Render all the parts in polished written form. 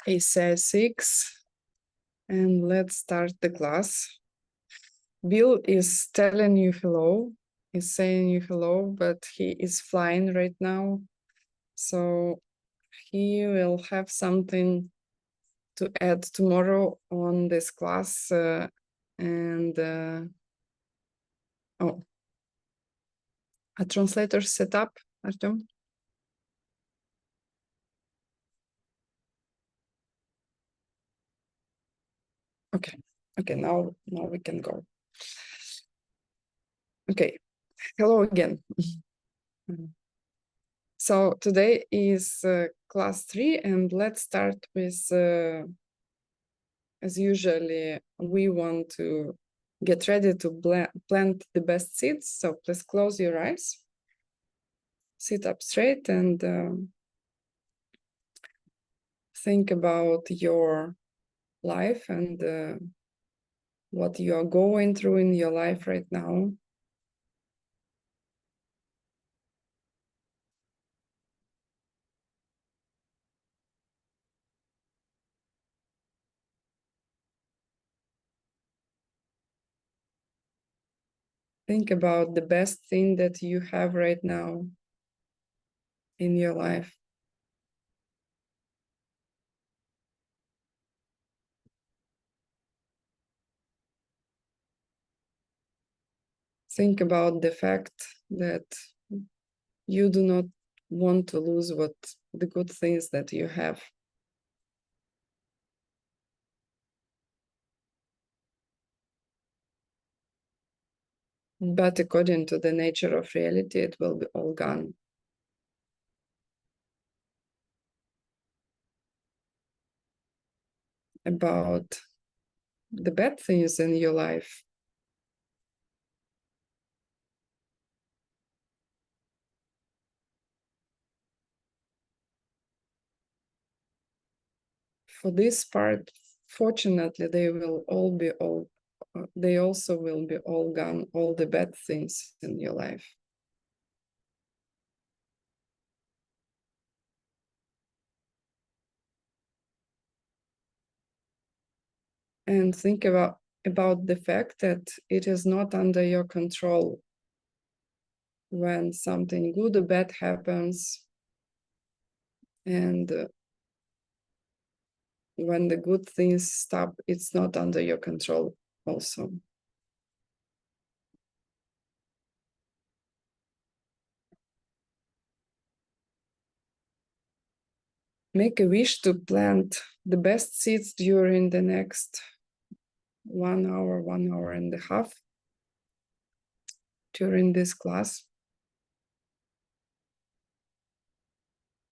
ACI 6, and let's start the class. Bill is telling you hello, is saying you hello, but he is flying right now. So he will have something to add tomorrow on this class. Oh, a translator set up, Artem? Okay, now we can go. Okay, hello again. So today is class 3, and let's start with, as usually, we want to get ready to plant the best seeds. So please close your eyes, sit up straight, and think about your life and what you are going through in your life right now. Think about the best thing that you have right now in your life. Think about the fact that you do not want to lose what the good things that you have. But according to the nature of reality, it will be all gone. About the bad things in your life, for this part, fortunately, they also will be all gone, all the bad things in your life. And think about the fact that it is not under your control when something good or bad happens, and when the good things stop, it's not under your control also. Make a wish to plant the best seeds during the next 1 hour, 1.5 hours during this class,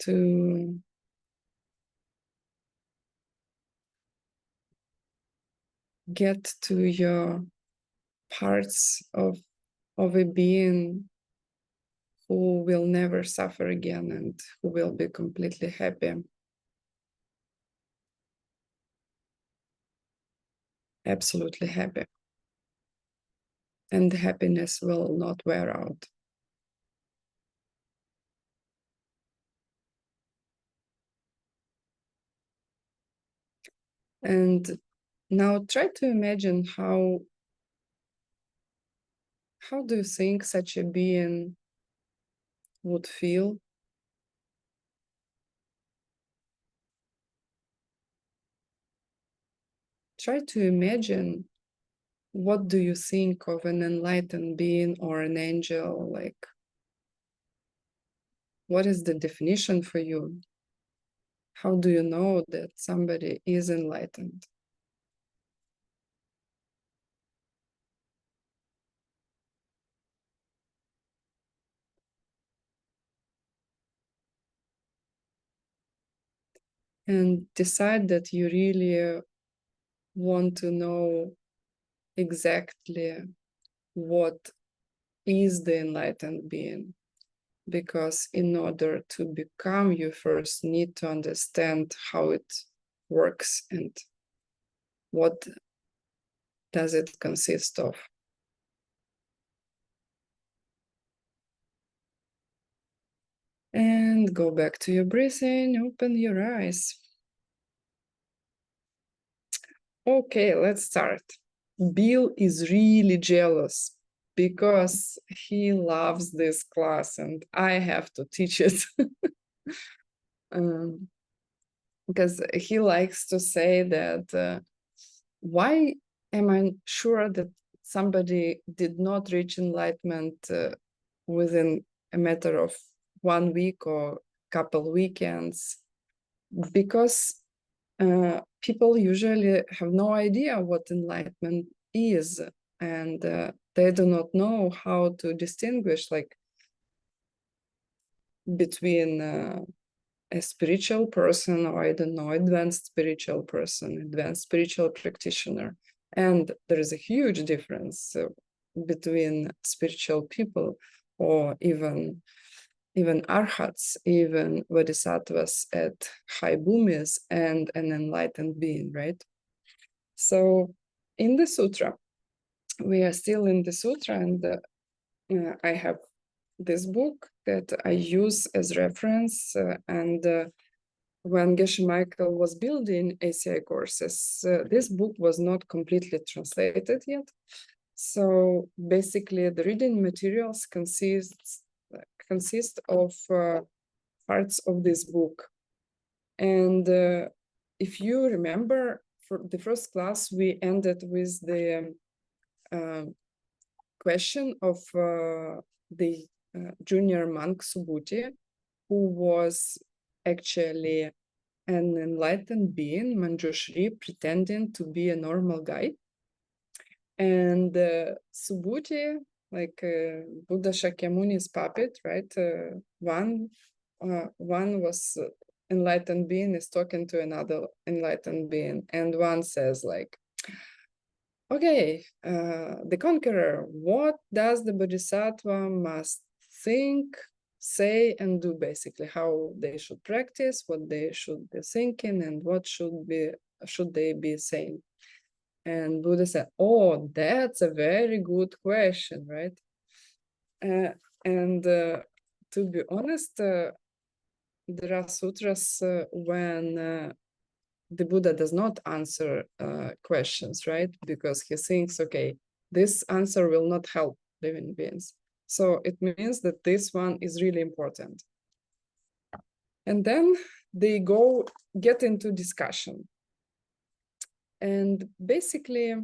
to get to your parts of a being who will never suffer again and who will be completely happy. Absolutely happy. And happiness will not wear out. And now try to imagine how do you think such a being would feel? Try to imagine, what do you think of an enlightened being or an angel? Like, what is the definition for you? How do you know that somebody is enlightened? And decide that you really want to know exactly what is the enlightened being. Because in order to become, you first need to understand how it works and what does it consist of. And go back to your breathing, open your eyes. Okay, let's start. Bill is really jealous because he loves this class and I have to teach it. Because he likes to say that why am I sure that somebody did not reach enlightenment within a matter of 1 week or couple weekends? Because people usually have no idea what enlightenment is, and they do not know how to distinguish like between a spiritual person, or I don't know, advanced spiritual person, advanced spiritual practitioner. And there is a huge difference between spiritual people, or even arhats, even bodhisattvas at high bhumis, and an enlightened being, right? So in the sutra, we are still in the sutra, and I have this book that I use as reference, and when Geshe Michael was building ACI courses, this book was not completely translated yet. So basically the reading materials consist of parts of this book. And if you remember, for the first class, we ended with the question of the junior monk Subhuti, who was actually an enlightened being, Manjushri, pretending to be a normal guy. And Subhuti, like Buddha Shakyamuni's puppet, right? One was enlightened being is talking to another enlightened being, and one says like, okay, the conqueror, what does the bodhisattva must think, say, and do, basically, how they should practice, what they should be thinking, and what should they be saying. And Buddha said, oh, that's a very good question, right? And to be honest, there are sutras when the Buddha does not answer questions, right? Because he thinks, okay, this answer will not help living beings. So it means that this one is really important. And then they get into discussion. And basically,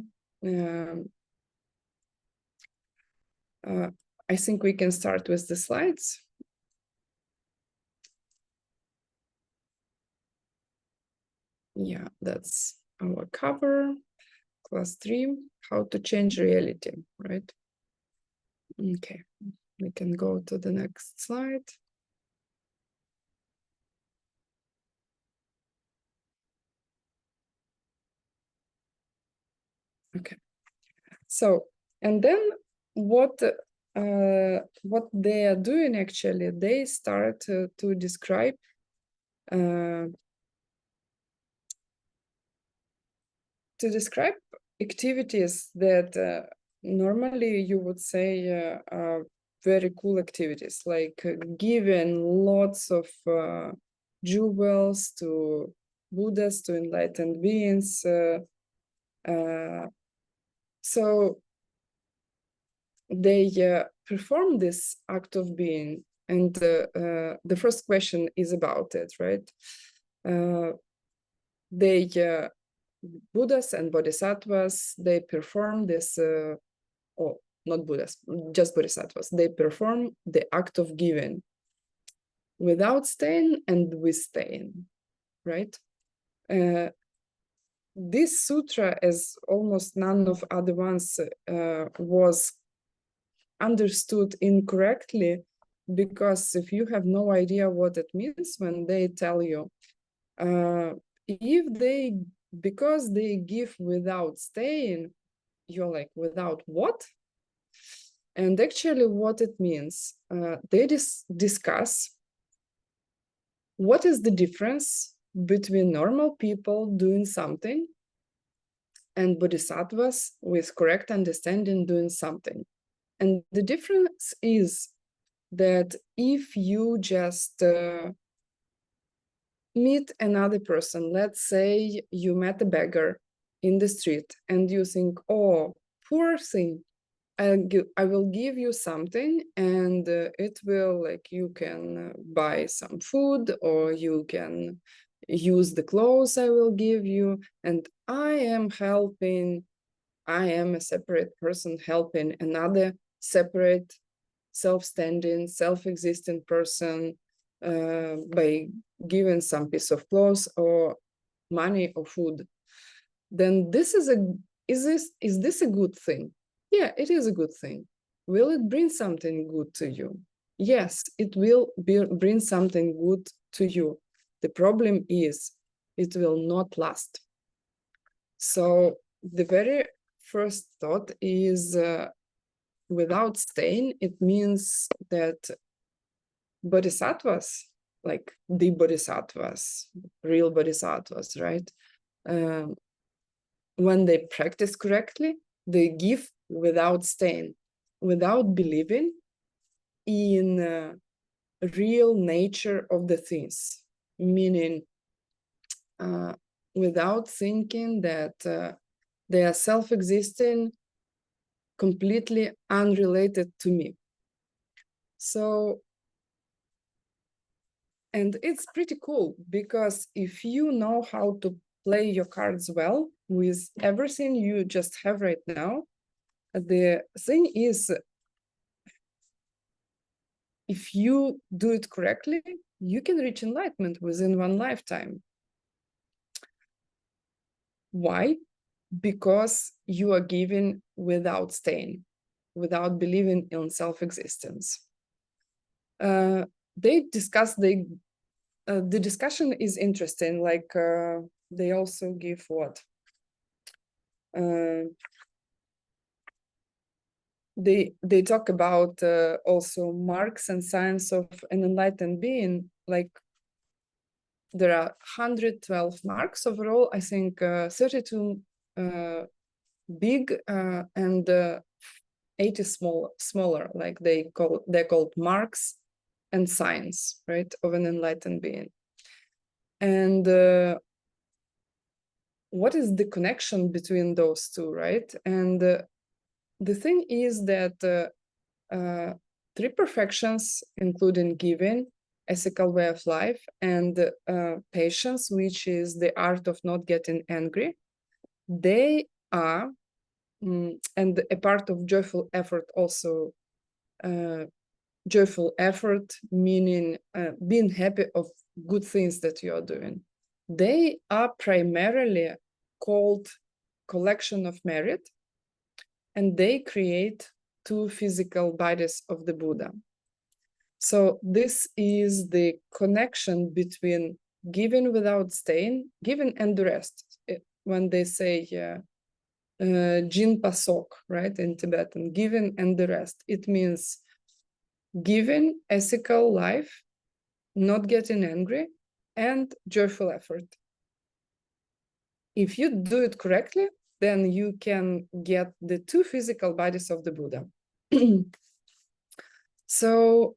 I think we can start with the slides. Yeah, that's our cover, class 3, how to change reality, right? Okay, we can go to the next slide. Okay, so, and then what they are doing actually, they start to describe activities that normally you would say are very cool activities, like giving lots of jewels to Buddhas, to enlightened beings. So they perform this act of being, and the first question is about it, right? Buddhas and bodhisattvas, they perform this, or not Buddhas, just bodhisattvas, they perform the act of giving without staying and with staying, right? This sutra, as almost none of other ones, was understood incorrectly, because if you have no idea what it means when they tell you, because they give without staying, you're like, without what? And actually what it means, they discuss what is the difference between normal people doing something and bodhisattvas with correct understanding doing something. And the difference is that if you just meet another person, let's say you met a beggar in the street and you think, oh, poor thing, I will give you something, and it will, like, you can buy some food, or you can use the clothes I will give you, and I am a separate person helping another separate, self-standing, self-existing person by giving some piece of clothes or money or food. Then is this a good thing? Yeah, it is a good thing. Will it bring something good to you? Yes, it will bring something good to you. The problem is it will not last. So the very first thought is without stain, it means that bodhisattvas, like the bodhisattvas, real bodhisattvas, right? When they practice correctly, they give without stain, without believing in real nature of the things, meaning without thinking that they are self-existing, completely unrelated to me. So, and it's pretty cool, because if you know how to play your cards well with everything you just have right now, the thing is, if you do it correctly, you can reach enlightenment within one lifetime. Why? Because you are giving without stain, without believing in self-existence. They discuss the discussion is interesting. Like they also give what? They talk about also marks and signs of an enlightened being. Like there are 112 marks overall. I think 32 big and 80 smaller. Like they're called marks and signs, right, of an enlightened being. And what is the connection between those two, right? And the thing is that three perfections, including giving, ethical way of life, and patience, which is the art of not getting angry, they are, and a part of joyful effort also, joyful effort meaning being happy of good things that you are doing. They are primarily called collection of merit, and they create two physical bodies of the Buddha. So this is the connection between giving without stain, giving and the rest. When they say Jin Pasok, right, in Tibetan, giving and the rest, it means giving ethical life, not getting angry, and joyful effort. If you do it correctly, then you can get the two physical bodies of the Buddha. So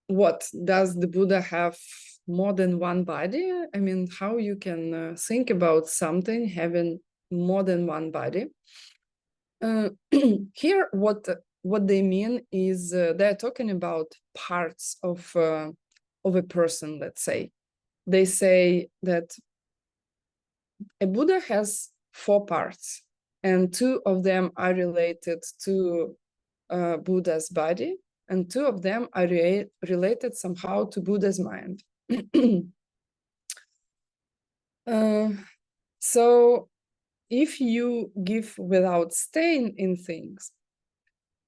what, does the Buddha have more than one body? I mean, how you can think about something having more than one body? Here, what they mean is they're talking about parts of a person, let's say. They say that a Buddha has 4 parts, and 2 of them are related to Buddha's body, and 2 of them are related somehow to Buddha's mind. So if you give without stain in things,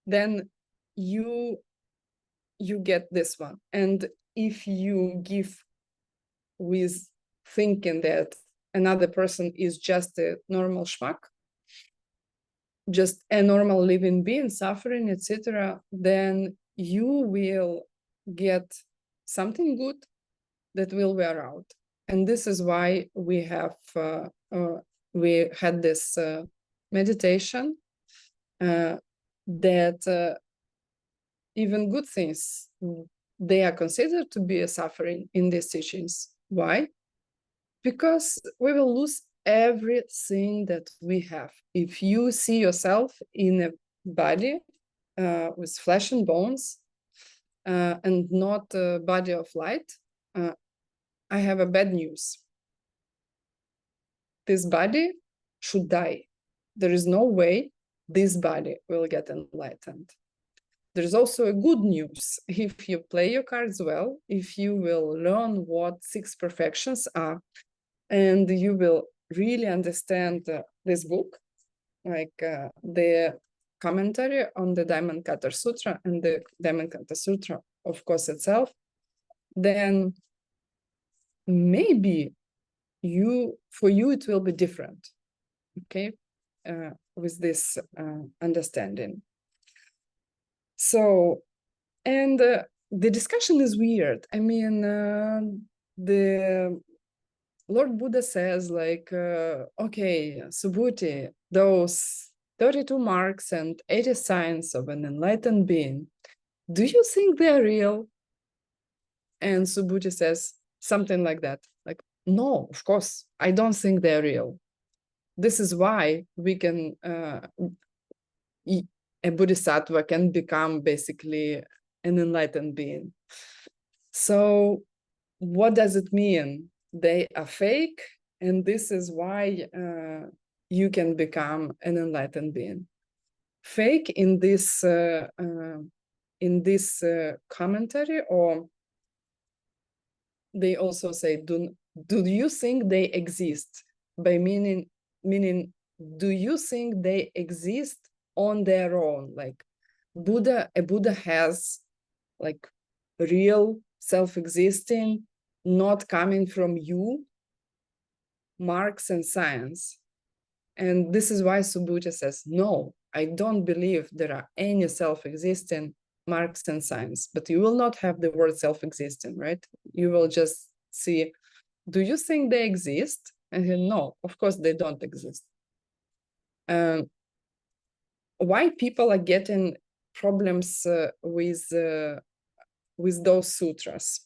then you get this one. And if you give with thinking that another person is just a normal schmuck, just a normal living being suffering, etc., then you will get something good that will wear out. And this is why we have we had this meditation that even good things, they are considered to be a suffering in these teachings. Why? Because we will lose everything that we have. If you see yourself in a body with flesh and bones and not a body of light, I have a bad news. This body should die. There is no way this body will get enlightened. There's also a good news. If you play your cards well, if you will learn what 6 perfections are, and you will really understand this book, like the commentary on the Diamond Cutter Sutra and the Diamond Cutter Sutra, of course, itself, then maybe for you it will be different, okay, with this understanding. So, and the discussion is weird. I mean, the Lord Buddha says, like, okay, Subhuti, those 32 marks and 80 signs of an enlightened being, do you think they're real? And Subhuti says something like that, like, no, of course, I don't think they're real. This is why we can, a bodhisattva can become basically an enlightened being. So what does it mean? They are fake, and this is why you can become an enlightened being. Fake in this commentary, or they also say, do you think they exist? By meaning, do you think they exist on their own? Like a Buddha has like real self-existing, not coming from you, marks and signs. And this is why Subhuti says, no, I don't believe there are any self-existing marks and signs, but you will not have the word self-existing, right? You will just see, do you think they exist? And he, no, of course they don't exist. Why people are getting problems with those sutras?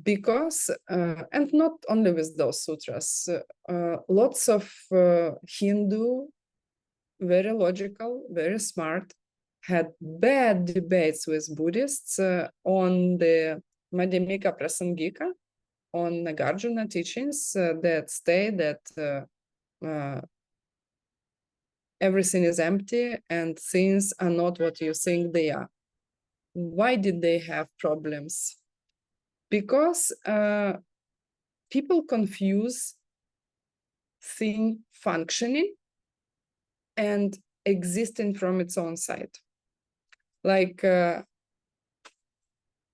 Because, and not only with those sutras, lots of Hindu, very logical, very smart, had bad debates with Buddhists on the Madhyamika Prasangika, on Nagarjuna teachings that state that everything is empty and things are not what you think they are. Why did they have problems? Because people confuse thing functioning and existing from its own side. Like,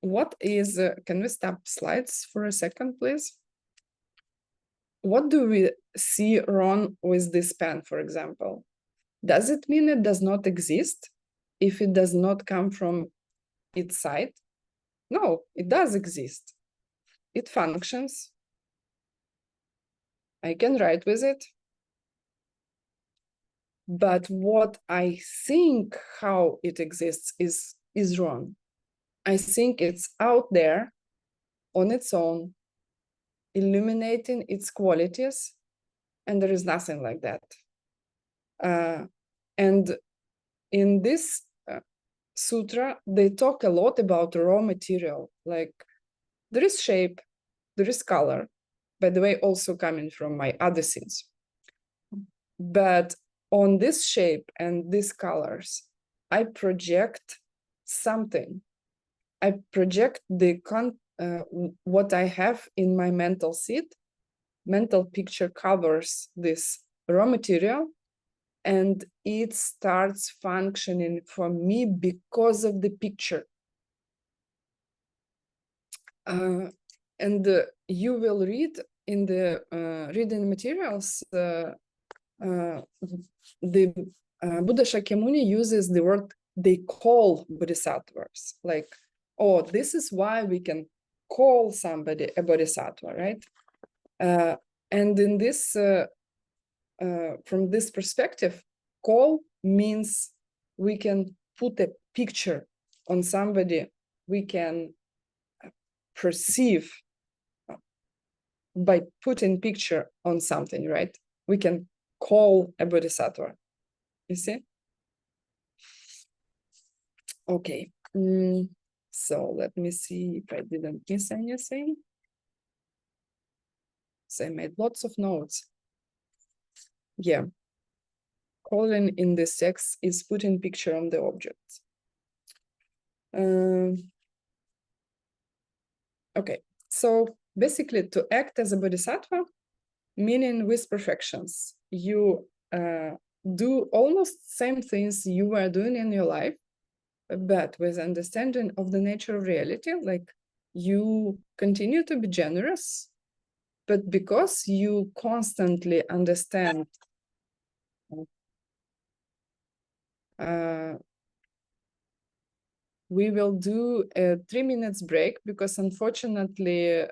what is, can we stop slides for a second, please? What do we see wrong with this pen, for example? Does it mean it does not exist if it does not come from its side? No, it does exist. It functions. I can write with it. But what I think how it exists is wrong. I think it's out there on its own, illuminating its qualities, and there is nothing like that. And in this sutra, they talk a lot about raw material, like there is shape, there is color, by the way, also coming from my other scenes. But on this shape and these colors, I project something. I project what I have in my mental seat. Mental picture covers this raw material, and it starts functioning for me because of the picture. And you will read in the reading materials, the Buddha Shakyamuni uses the word, they call bodhisattvas, like, oh, this is why we can call somebody a bodhisattva, right? And in this, from this perspective, call means we can put a picture on somebody, we can perceive by putting picture on something, right? We can call a bodhisattva. You see? Okay. So let me see if I didn't miss anything. So I made lots of notes. Yeah. Calling in this text is putting picture on the object. Okay. So basically, to act as a bodhisattva, meaning with perfections, you do almost same things you were doing in your life, but with understanding of the nature of reality. Like, you continue to be generous, but because you constantly understand we will do a 3 minutes break because unfortunately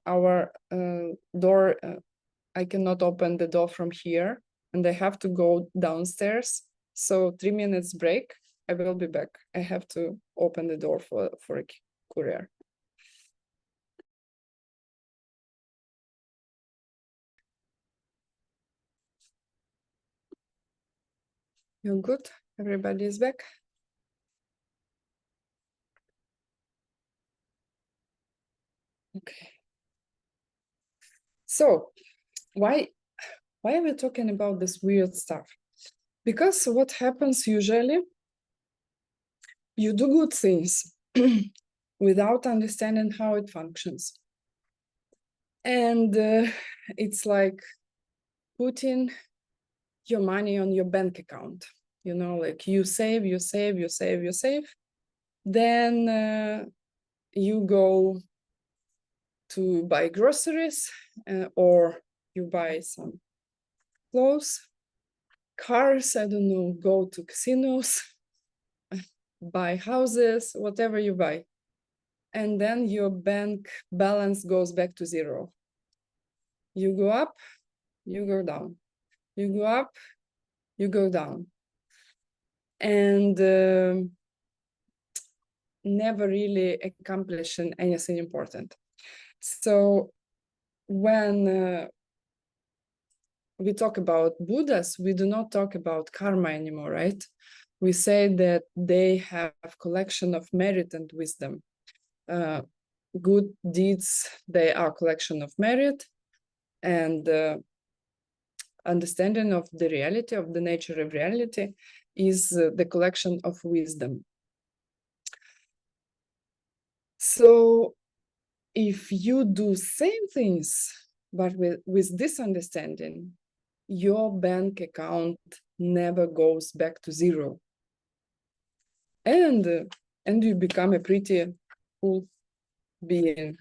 our door, I cannot open the door from here and I have to go downstairs. So 3 minutes break, I will be back. I have to open the door for a courier. You're good? Everybody is back? Okay. So why are we talking about this weird stuff? Because what happens usually, you do good things without understanding how it functions. And it's like putting your money on your bank account, you know, like you save, you save, you save, you save. Then you go to buy groceries or you buy some clothes, cars, I don't know, go to casinos, buy houses, whatever you buy. And then your bank balance goes back to zero. You go up, you go down. You go up, you go down. And never really accomplishing anything important. So when we talk about Buddhas, we do not talk about karma anymore, right? We say that they have collection of merit and wisdom. Good deeds, they are collection of merit, and understanding of the reality, of the nature of reality, is the collection of wisdom. So if you do same things, but with this understanding, your bank account never goes back to zero. And you become a pretty cool being,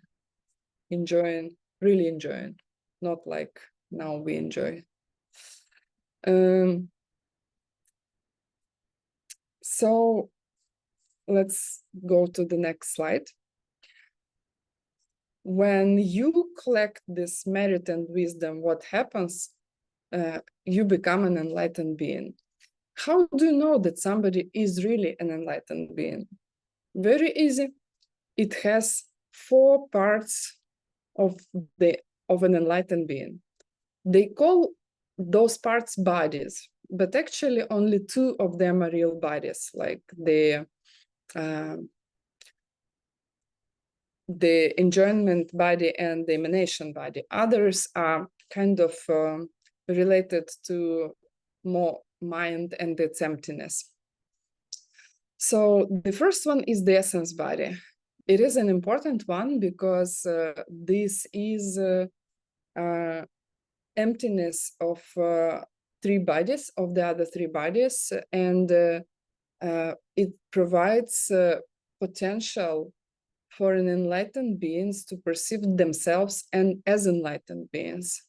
really enjoying, not like now we enjoy. So let's go to the next slide. When you collect this merit and wisdom, what happens? You become an enlightened being. How do you know that somebody is really an enlightened being? Very easy. It has 4 parts of an enlightened being. They call those parts bodies, but actually only 2 of them are real bodies, like the enjoyment body and the emanation body. Others are kind of related to more mind and its emptiness. So the first one is the essence body. It is an important one because this is emptiness of 3 bodies, of the other 3 bodies, and it provides potential for an enlightened beings to perceive themselves and as enlightened beings.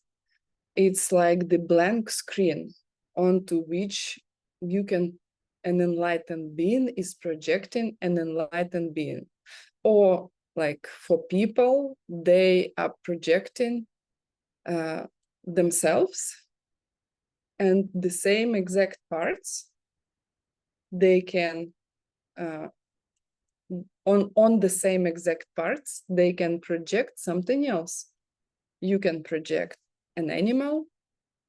It's like the blank screen onto which an enlightened being is projecting an enlightened being. Or like for people, they are projecting themselves, and the same exact parts, they can on the same exact parts, they can project something else. You can project an animal,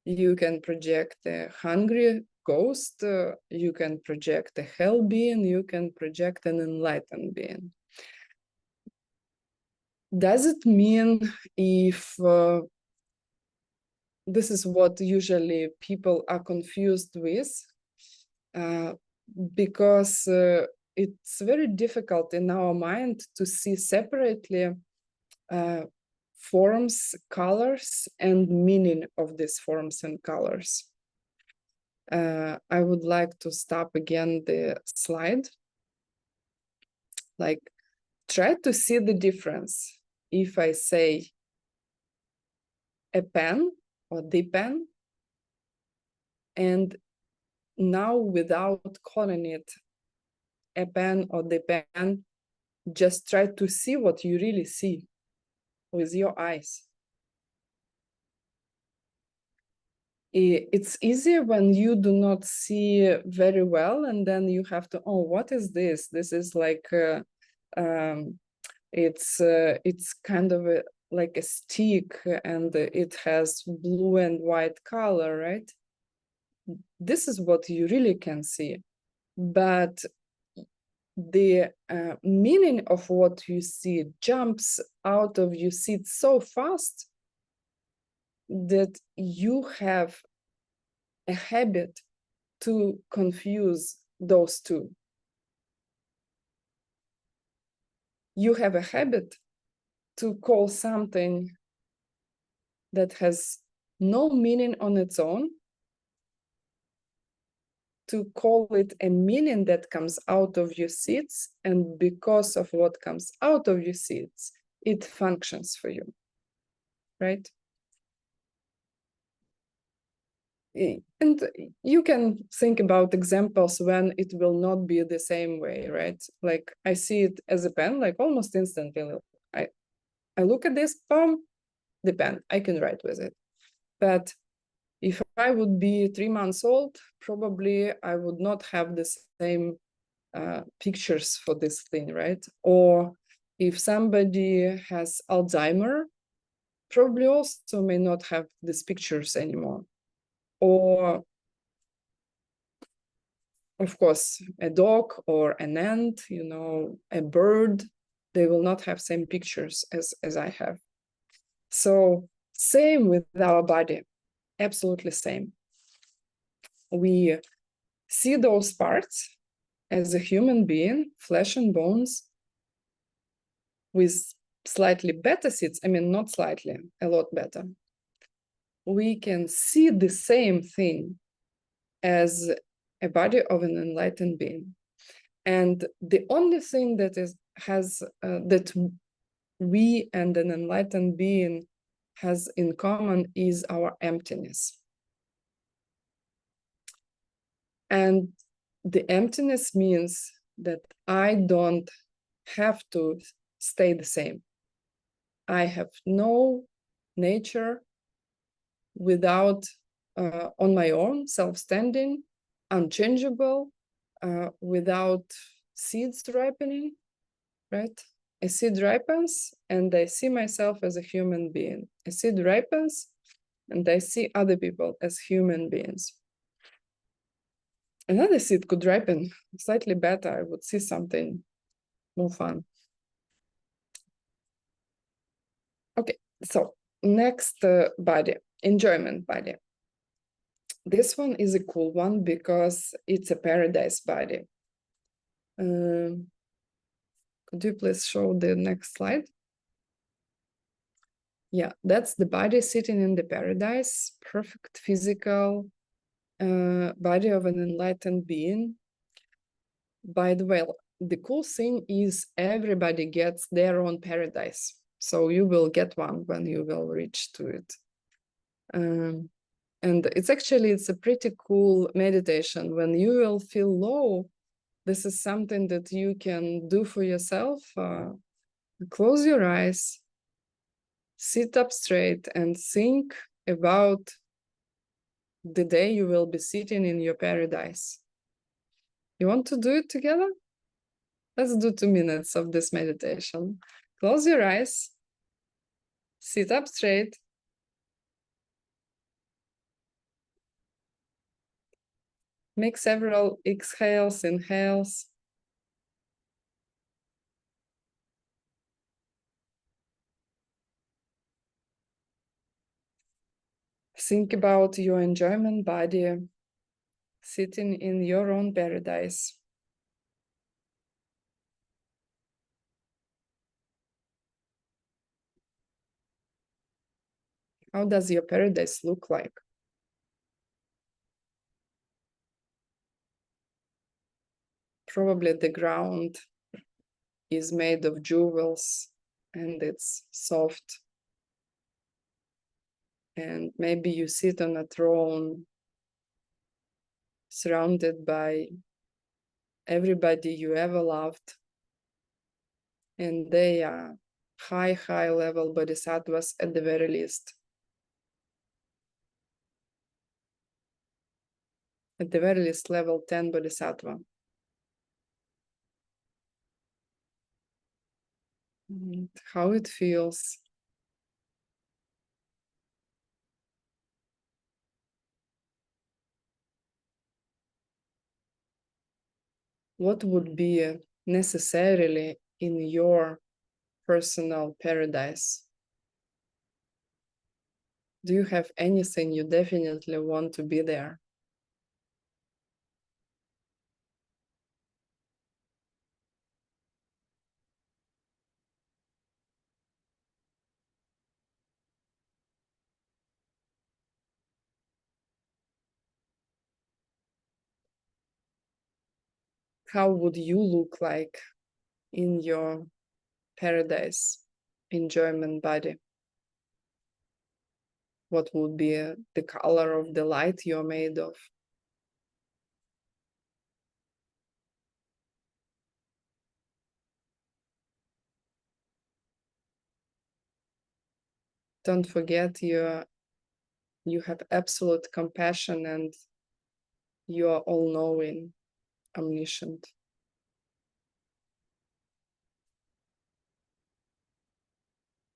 you can project a hungry ghost, you can project a hell being, you can project an enlightened being. Does it mean if this is what usually people are confused with, because it's very difficult in our mind to see separately forms, colors, and meaning of these forms and colors. I would like to stop again the slide. Like, try to see the difference. If I say a pen or the pen, and now without calling it a pen or the pen, just try to see what you really see with your eyes. It's easier when you do not see very well, and then you have to, oh, what is this? This is like, it's kind of like a stick, and it has blue and white color, right? This is what you really can see. But the meaning of what you see jumps out of you see it so fast that you have a habit to confuse those two. You have a habit to call something that has no meaning on its own, to call it a meaning that comes out of your seeds, and because of what comes out of your seeds, it functions for you, right? And you can think about examples when it will not be the same way, right? Like, I see it as a pen, like almost instantly. I look at this, boom, the pen, I can write with it. But if I would be 3 months old, probably I would not have the same pictures for this thing, right? Or if somebody has Alzheimer, probably also may not have these pictures anymore. Or, of course, a dog or an ant, you know, a bird, they will not have same pictures as I have. So same with our body, absolutely same. We see those parts as a human being, flesh and bones, with slightly better seeds. I mean, not slightly, a lot better. We can see the same thing as a body of an enlightened being. And the only thing that that we and an enlightened being has in common is our emptiness. And the emptiness means that I don't have to stay the same. I have no nature without, on my own, self-standing, unchangeable, without seeds ripening, right? A seed ripens and I see myself as a human being. A seed ripens and I see other people as human beings. Another seed could ripen slightly better. I would see something more fun. Okay, so next body, enjoyment body. This one is a cool one because it's a paradise body. Could you please show the next slide? Yeah, that's the body sitting in the paradise, perfect physical body of an enlightened being. By the way, the cool thing is everybody gets their own paradise. So you will get one when you will reach to it. And it's a pretty cool meditation. When you will feel low, this is something that you can do for yourself. Close your eyes, sit up straight, and think about the day you will be sitting in your paradise. You want to do it together? Let's do 2 minutes of this meditation. Close your eyes Sit up straight. Make several exhales, inhales. Think about your enjoyment body sitting in your own paradise. How does your paradise look like? Probably the ground is made of jewels and it's soft. And maybe you sit on a throne surrounded by everybody you ever loved. And they are high level bodhisattvas at the very least. At the very least, level 10 bodhisattva. And how it feels. What would be necessarily in your personal paradise? Do you have anything you definitely want to be there? How would you look like in your paradise enjoyment body? What would be the color of the light you're made of? Don't forget you have absolute compassion and you are all-knowing, omniscient.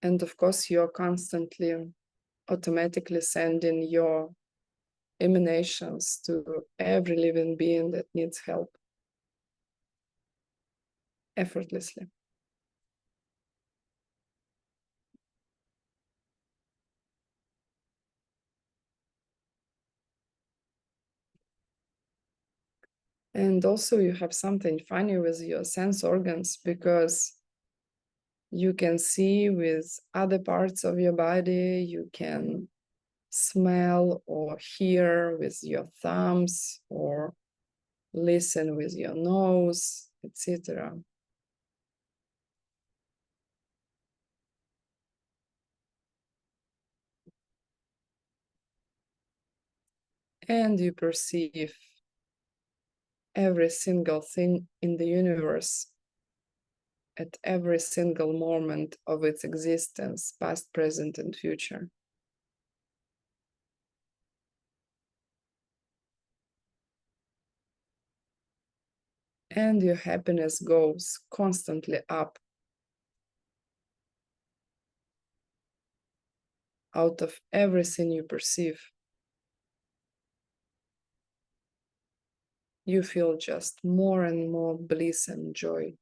And of course, you're constantly automatically sending your emanations to every living being that needs help effortlessly. And also you have something funny with your sense organs because you can see with other parts of your body, you can smell or hear with your thumbs or listen with your nose, etc. And you perceive every single thing in the universe at every single moment of its existence, past, present, and future. And your happiness goes constantly up out of everything you perceive. You feel just more and more bliss and joy.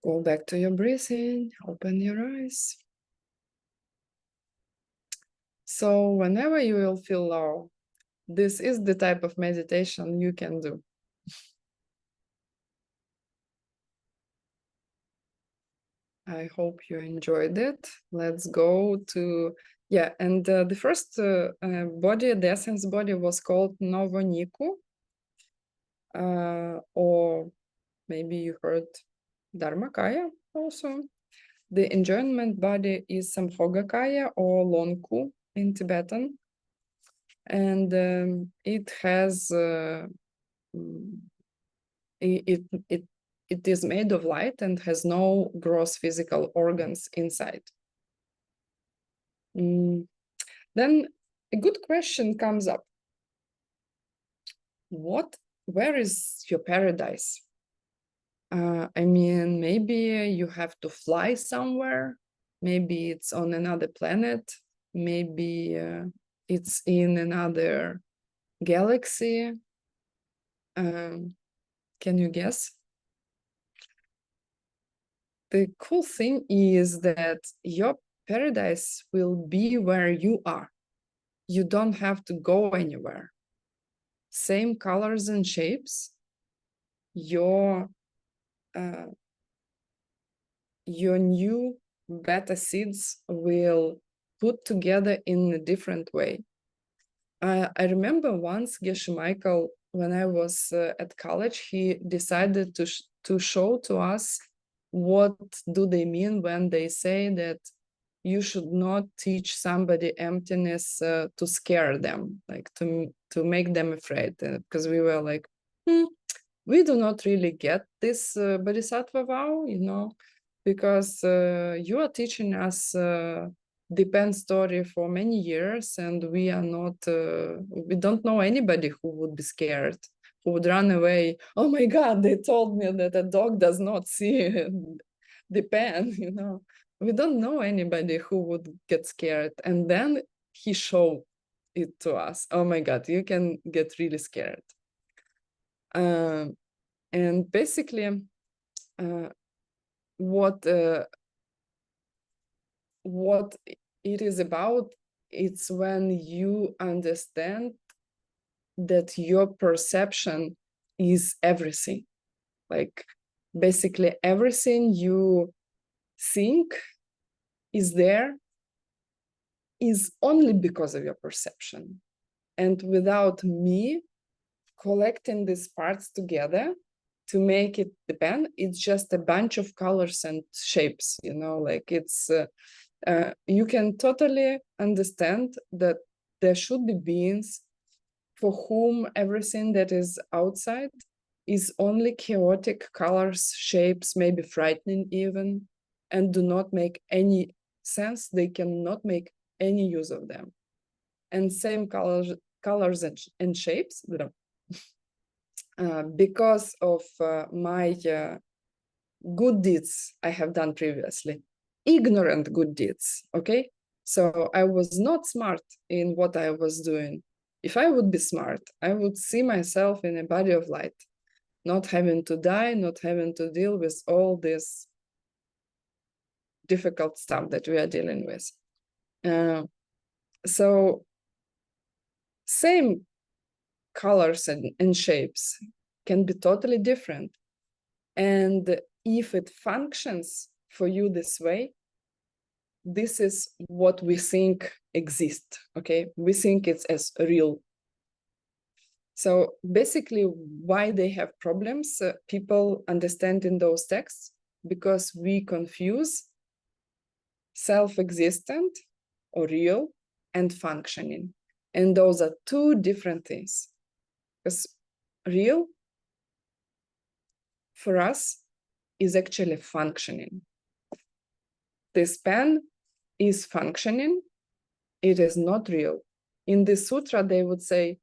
Go back to your breathing, open your eyes. So whenever you will feel low, this is the type of meditation you can do. I hope you enjoyed it. Let's go to, yeah, and the first body, the essence body was called Novoniku, or maybe you heard Dharmakaya also. The enjoyment body is Samhogakaya or Lonku in Tibetan. And it has, it is made of light and has no gross physical organs inside. Then a good question comes up. Where is your paradise? I mean, maybe you have to fly somewhere. Maybe it's on another planet. Maybe it's in another galaxy. Can you guess? The cool thing is that your paradise will be where you are. You don't have to go anywhere. Same colors and shapes. Your new beta seeds will put together in a different way. I remember once Geshe Michael, when I was at college, he decided to show to us what do they mean when they say that you should not teach somebody emptiness to scare them, like to make them afraid. Because we were like, we do not really get this bodhisattva vow, you know, because you are teaching us depend story for many years, and we are not, we don't know anybody who would be scared, who would run away. Oh my God, they told me that a dog does not see the pen, you know. We don't know anybody who would get scared. And then he showed it to us. Oh my God, you can get really scared. And basically, what it is about, it's when you understand that your perception is everything. Like basically everything you think is there is only because of your perception. And without me collecting these parts together to make it the pen, it's just a bunch of colors and shapes, you know, like it's, you can totally understand that there should be beings for whom everything that is outside is only chaotic colors, shapes, maybe frightening even, and do not make any sense. They cannot make any use of them. And same colors and shapes, because of my good deeds I have done previously, ignorant good deeds, okay? So I was not smart in what I was doing. If I would be smart, I would see myself in a body of light, not having to die, not having to deal with all this difficult stuff that we are dealing with. So same colors and shapes can be totally different. And if it functions for you this way, this is what we think exists, okay? We think it's as real. So basically, why they have problems, people understanding those texts, because we confuse self-existent or real and functioning. And those are two different things. Because real, for us, is actually functioning. This pen is functioning. It is not real. In the sutra, they would say,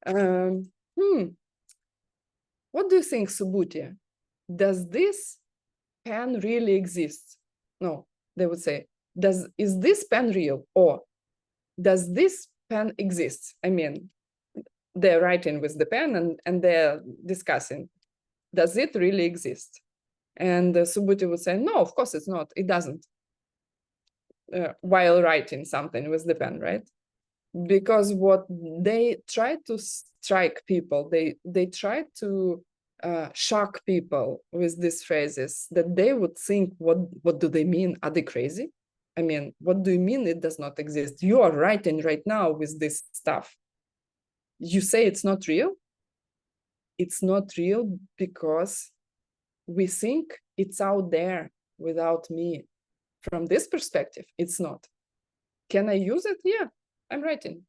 what do you think, Subhuti? Does this pen really exist? No, they would say, is this pen real? Or does this pen exist? I mean, they're writing with the pen and they're discussing, does it really exist? And Subhuti would say, no, of course it's not. It doesn't. While writing something with the pen, right? Because what they try to strike people, they try to shock people with these phrases that they would think, what do they mean? Are they crazy? I mean, what do you mean it does not exist? You are writing right now with this stuff. You say it's not real? It's not real because we think it's out there without me. From this perspective, it's not. Can I use it? Yeah, I'm writing.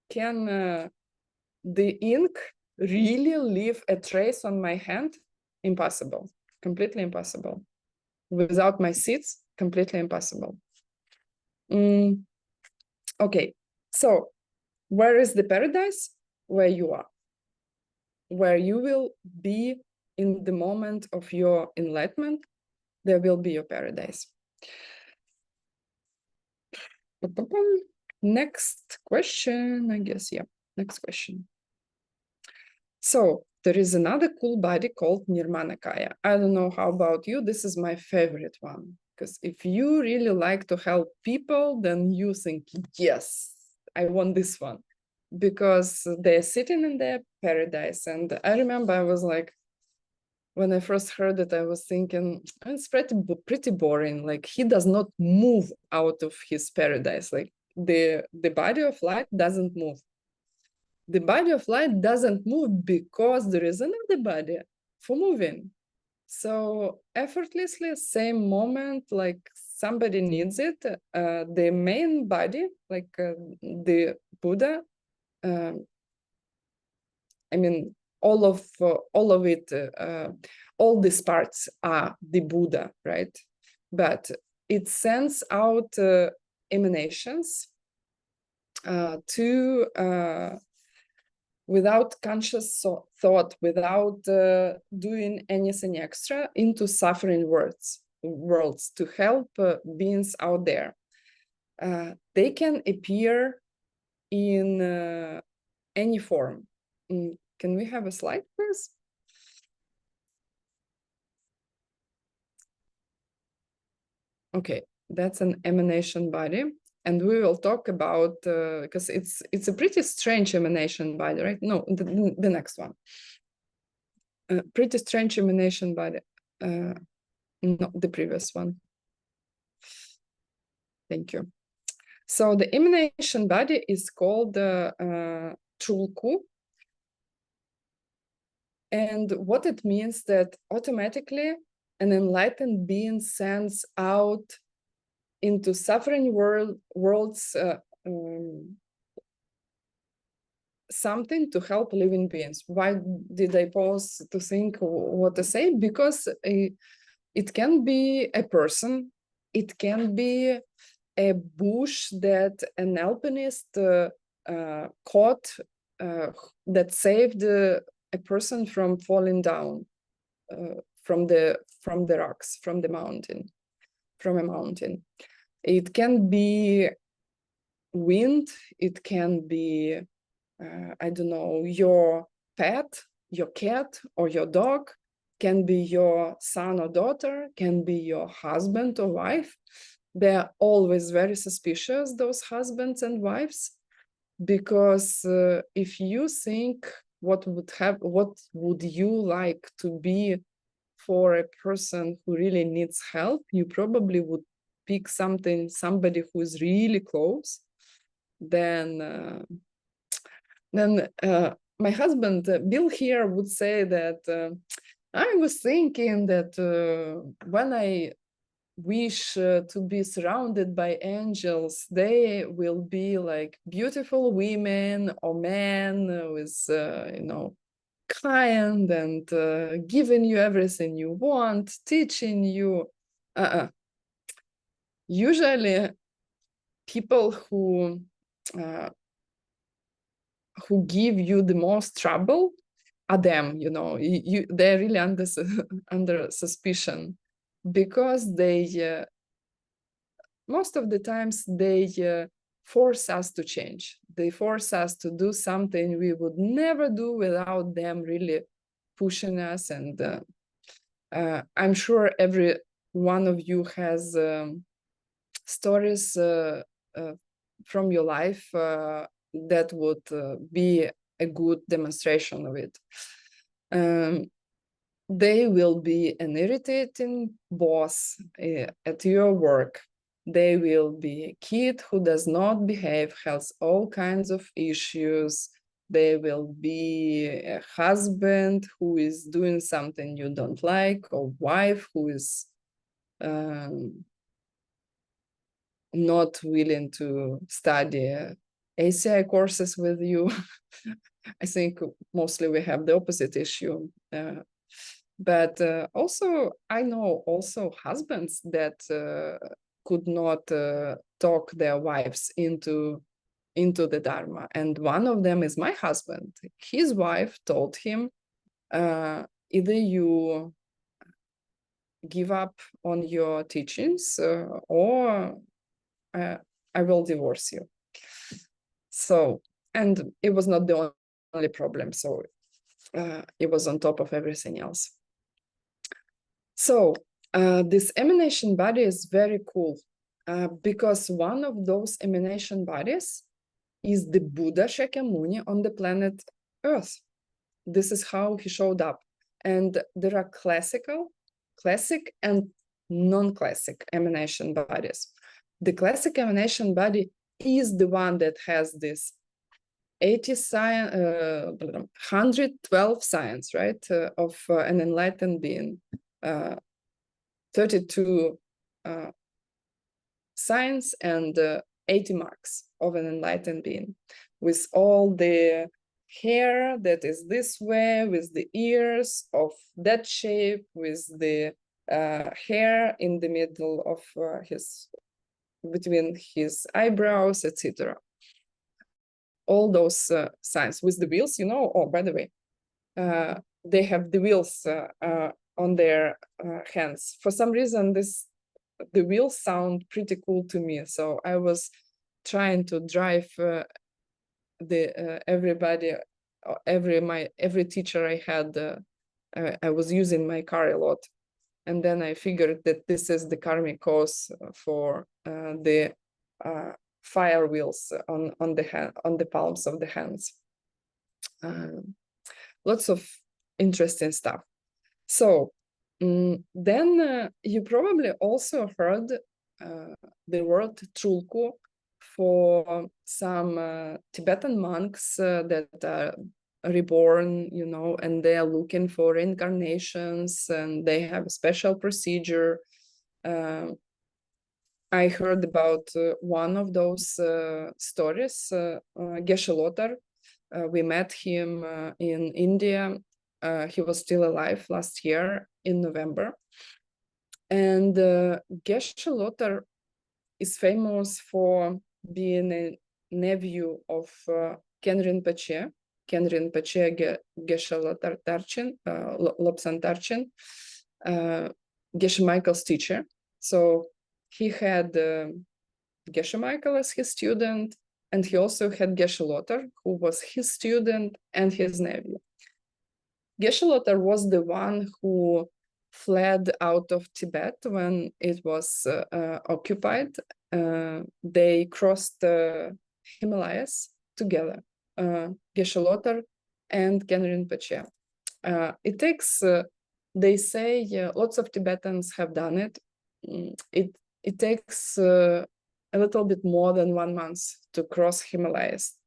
Can the ink really leave a trace on my hand? Impossible, completely impossible. Without my seeds, completely impossible. Okay, so where is the paradise? Where you are, where you will be in the moment of your enlightenment, there will be your paradise. Next question, I guess, yeah, next question. So there is another cool body called Nirmanakaya. I don't know how about you, this is my favorite one. Because if you really like to help people, then you think, yes, I want this one. Because they're sitting in their paradise. And I remember I was like, when I first heard it, I was thinking, it's pretty boring. Like, he does not move out of his paradise. Like, the body of light doesn't move. The body of light doesn't move because there is another body for moving. So effortlessly, same moment, like somebody needs it, the main body, like the Buddha, I mean, all of it, all these parts are the Buddha, right? But it sends out emanations to without conscious thought, without doing anything extra, into suffering worlds to help beings out there. They can appear in any form. Can we have a slide, please? Okay, that's an emanation body. And we will talk about, because it's a pretty strange emanation body, right? No, the next one. Pretty strange emanation body. No, the previous one. Thank you. So the emanation body is called Chulku. And what it means that automatically an enlightened being sends out into suffering worlds something to help living beings. Why did I pause to think what to say? Because it can be a person, it can be a bush that an alpinist caught that saved a person from falling down from the rocks, from a mountain. It can be wind, it can be I don't know, your pet, your cat or your dog, can be your son or daughter, can be your husband or wife. They're always very suspicious, those husbands and wives, because if you think what would you like to be for a person who really needs help, you probably would pick somebody who is really close. Then my husband, Bill here, would say that I was thinking that when I wish to be surrounded by angels, they will be like beautiful women or men with, kind and giving you everything you want, teaching you. Usually, people who give you the most trouble are them, they're really under suspicion, because they most of the times they force us to change. They force us to do something we would never do without them really pushing us. And I'm sure every one of you has stories from your life that would be a good demonstration of it. They will be an irritating boss at your work. They will be a kid who does not behave, has all kinds of issues. They will be a husband who is doing something you don't like, or wife who is not willing to study ACI courses with you. I think mostly we have the opposite issue. But also, I know also husbands that could not talk their wives into the Dharma. And one of them is my husband. His wife told him, either you give up on your teachings or I will divorce you. So, and it was not the only problem. So it was on top of everything else. So this emanation body is very cool because one of those emanation bodies is the Buddha Shakyamuni on the planet Earth. This is how he showed up. And there are classic and non-classic emanation bodies. The classic emanation body is the one that has this 112 signs, right, of an enlightened being, 32 signs and 80 marks of an enlightened being, with all the hair that is this way, with the ears of that shape, with the hair in the middle of between his eyebrows, etc. All those signs with the wheels, you know. Oh, by the way, they have the wheels on their hands. For some reason, the wheels sound pretty cool to me. So I was trying to drive everybody, every teacher I had. I was using my car a lot, and then I figured that this is the karmic cause for the fire wheels on the palms of the hands. Lots of interesting stuff. So then you probably also heard the word Trulku for some Tibetan monks that are reborn, you know, and they are looking for reincarnations, and they have a special procedure. I heard about one of those stories, Geshe Lotar. We met him in India. He was still alive last year in November. And Geshe Lotar is famous for being a nephew of Ken Rinpoche, Geshe Lotar Tarchin, Lobsang Tarchin, Geshe Michael's teacher. So he had Geshe Michael as his student, and he also had Geshe Lotar, who was his student and his nephew. Geshe Lotar was the one who fled out of Tibet when it was occupied. They crossed the Himalayas together, Geshe Lotar and Ken Rinpoche. It takes, they say, lots of Tibetans have done it. It takes a little bit more than 1 month to cross Himalayas,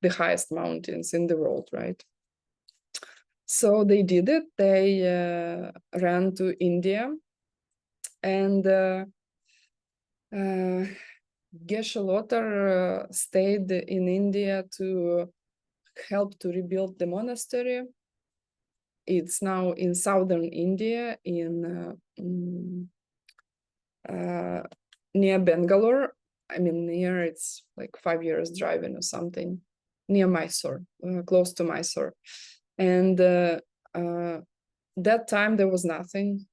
the highest mountains in the world, right? So they did it. They ran to India, and Geshe Lotar stayed in India to help to rebuild the monastery. It's now in southern India, near Bangalore. I mean, near, it's like 5 years driving or something, near Mysore, close to Mysore. And that time there was nothing.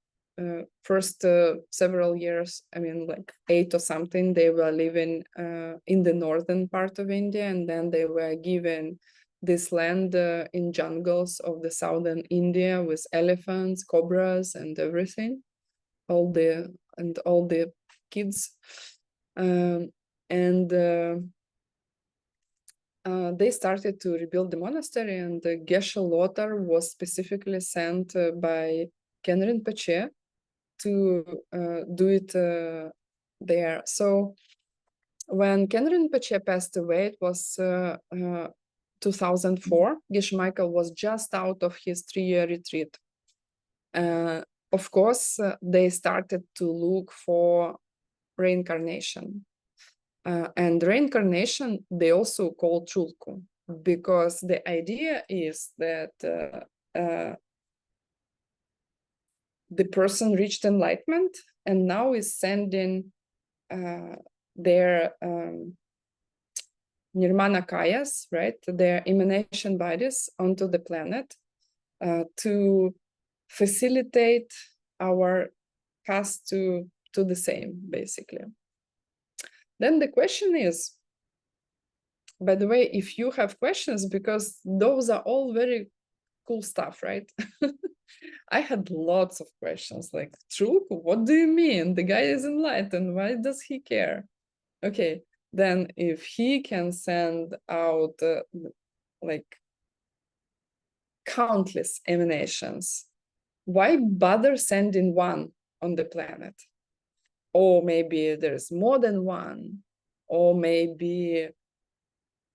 First several years, I mean, like 8 or something, they were living in the northern part of India, and then they were given this land in jungles of the southern India with elephants, cobras, and everything, all the kids, they started to rebuild the monastery, and Geshe Lotar was specifically sent by Ken Rinpoche to do it there. So when Ken Rinpoche passed away, it was 2004. Geshe Michael was just out of his 3-year retreat. Of course, they started to look for reincarnation. And reincarnation, they also call Chulku, because the idea is that the person reached enlightenment and now is sending their nirmana kayas, right, their emanation bodies onto the planet to facilitate our path to the same, basically. Then the question is, by the way, if you have questions, because those are all very cool stuff, right? I had lots of questions like, true, what do you mean? The guy is enlightened, why does he care? Okay, then if he can send out like countless emanations, why bother sending one on the planet? Or maybe there's more than one, or maybe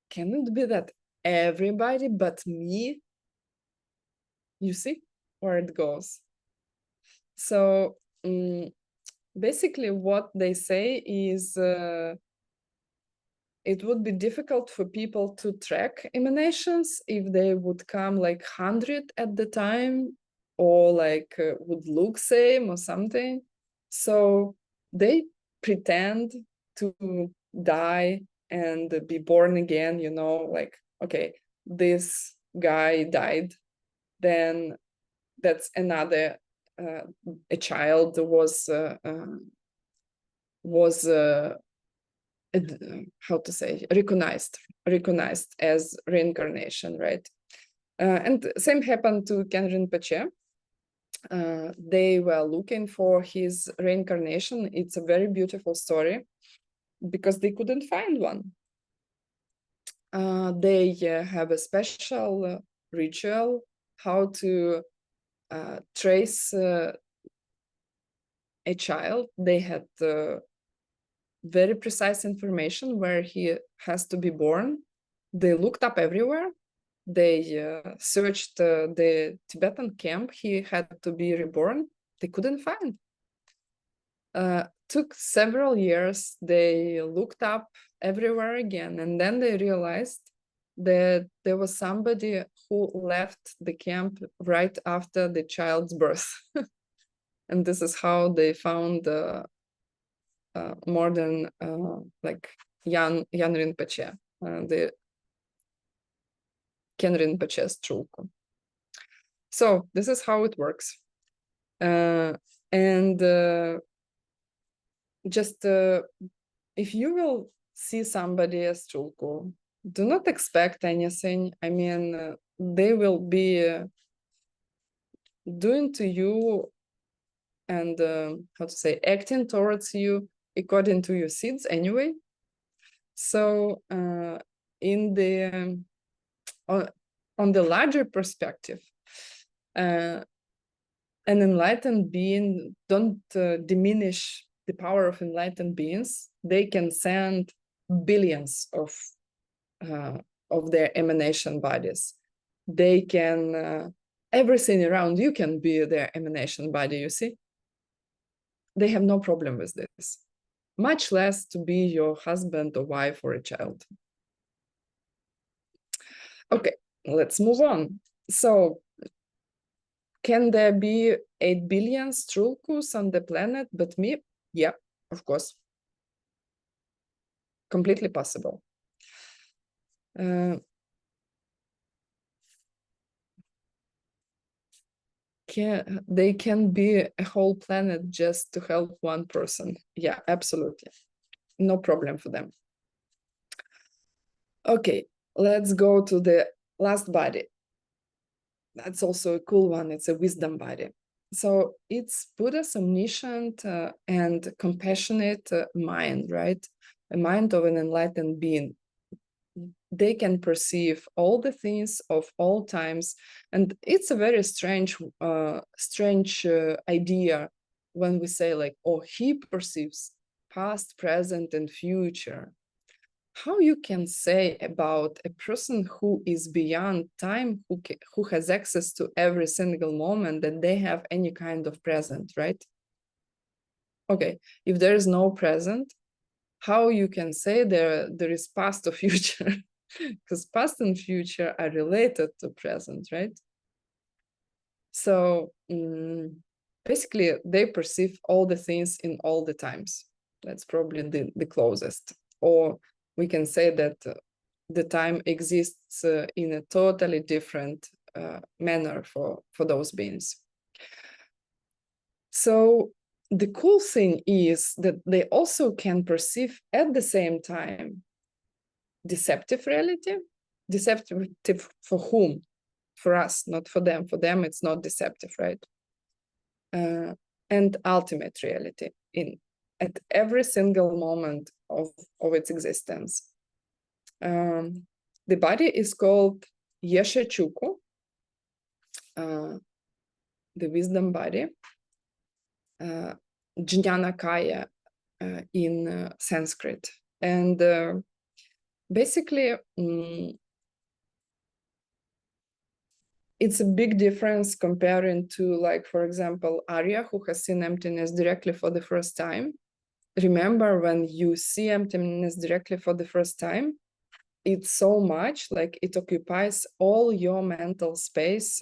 can it be that everybody but me? You see where it goes. So basically what they say is it would be difficult for people to track emanations if they would come like 100 at the time, or like would look same or something. So they pretend to die and be born again, you know, like, okay, this guy died, then that's another a child was how to say, recognized as reincarnation, right? And same happened to Ken Rinpoche. They were looking for his reincarnation. It's a very beautiful story because they couldn't find one. They have a special ritual how to trace a child. They had very precise information where he has to be born. They looked up everywhere. They searched the Tibetan camp he had to be reborn. They couldn't find. Took several years. They looked up everywhere again, and then they realized that there was somebody who left the camp right after the child's birth. And this is how they found more than like Jan Rinpoche, the Ken Rinpoche's Chulku. So this is how it works. And just if you will see somebody as Chulku, do not expect anything. I mean, they will be doing to you and how to say, acting towards you according to your seeds anyway. So in the on the larger perspective, an enlightened being don't diminish the power of enlightened beings. They can send billions of their emanation bodies. They can everything around you can be their emanation body, you see. They have no problem with this, much less to be your husband or wife or a child. Okay, let's move on. So can there be 8 billion Strulkus on the planet but me? Yeah, of course. Completely possible. They can be a whole planet just to help one person. Yeah, absolutely. No problem for them. Okay, let's go to the last body. That's also a cool one. It's a wisdom body. So it's Buddha's omniscient and compassionate mind, right? A mind of an enlightened being. They can perceive all the things of all times, and it's a very strange idea when we say like, oh, he perceives past, present, and future. How you can say about a person who is beyond time, who has access to every single moment, that they have any kind of present, right? Okay, if there is no present, how you can say there is past or future? Because past and future are related to present, right? So basically they perceive all the things in all the times. That's probably the closest. Or we can say that the time exists in a totally different manner for those beings. So the cool thing is that they also can perceive at the same time deceptive reality. Deceptive for whom? For us, not for them. For them, it's not deceptive, right? And ultimate reality at every single moment of its existence. The body is called Geshe Chuku, the wisdom body, Jnana Kaya in Sanskrit. And basically, it's a big difference comparing to, like, for example, Arya, who has seen emptiness directly for the first time. Remember, when you see emptiness directly for the first time, it's so much, like, it occupies all your mental space,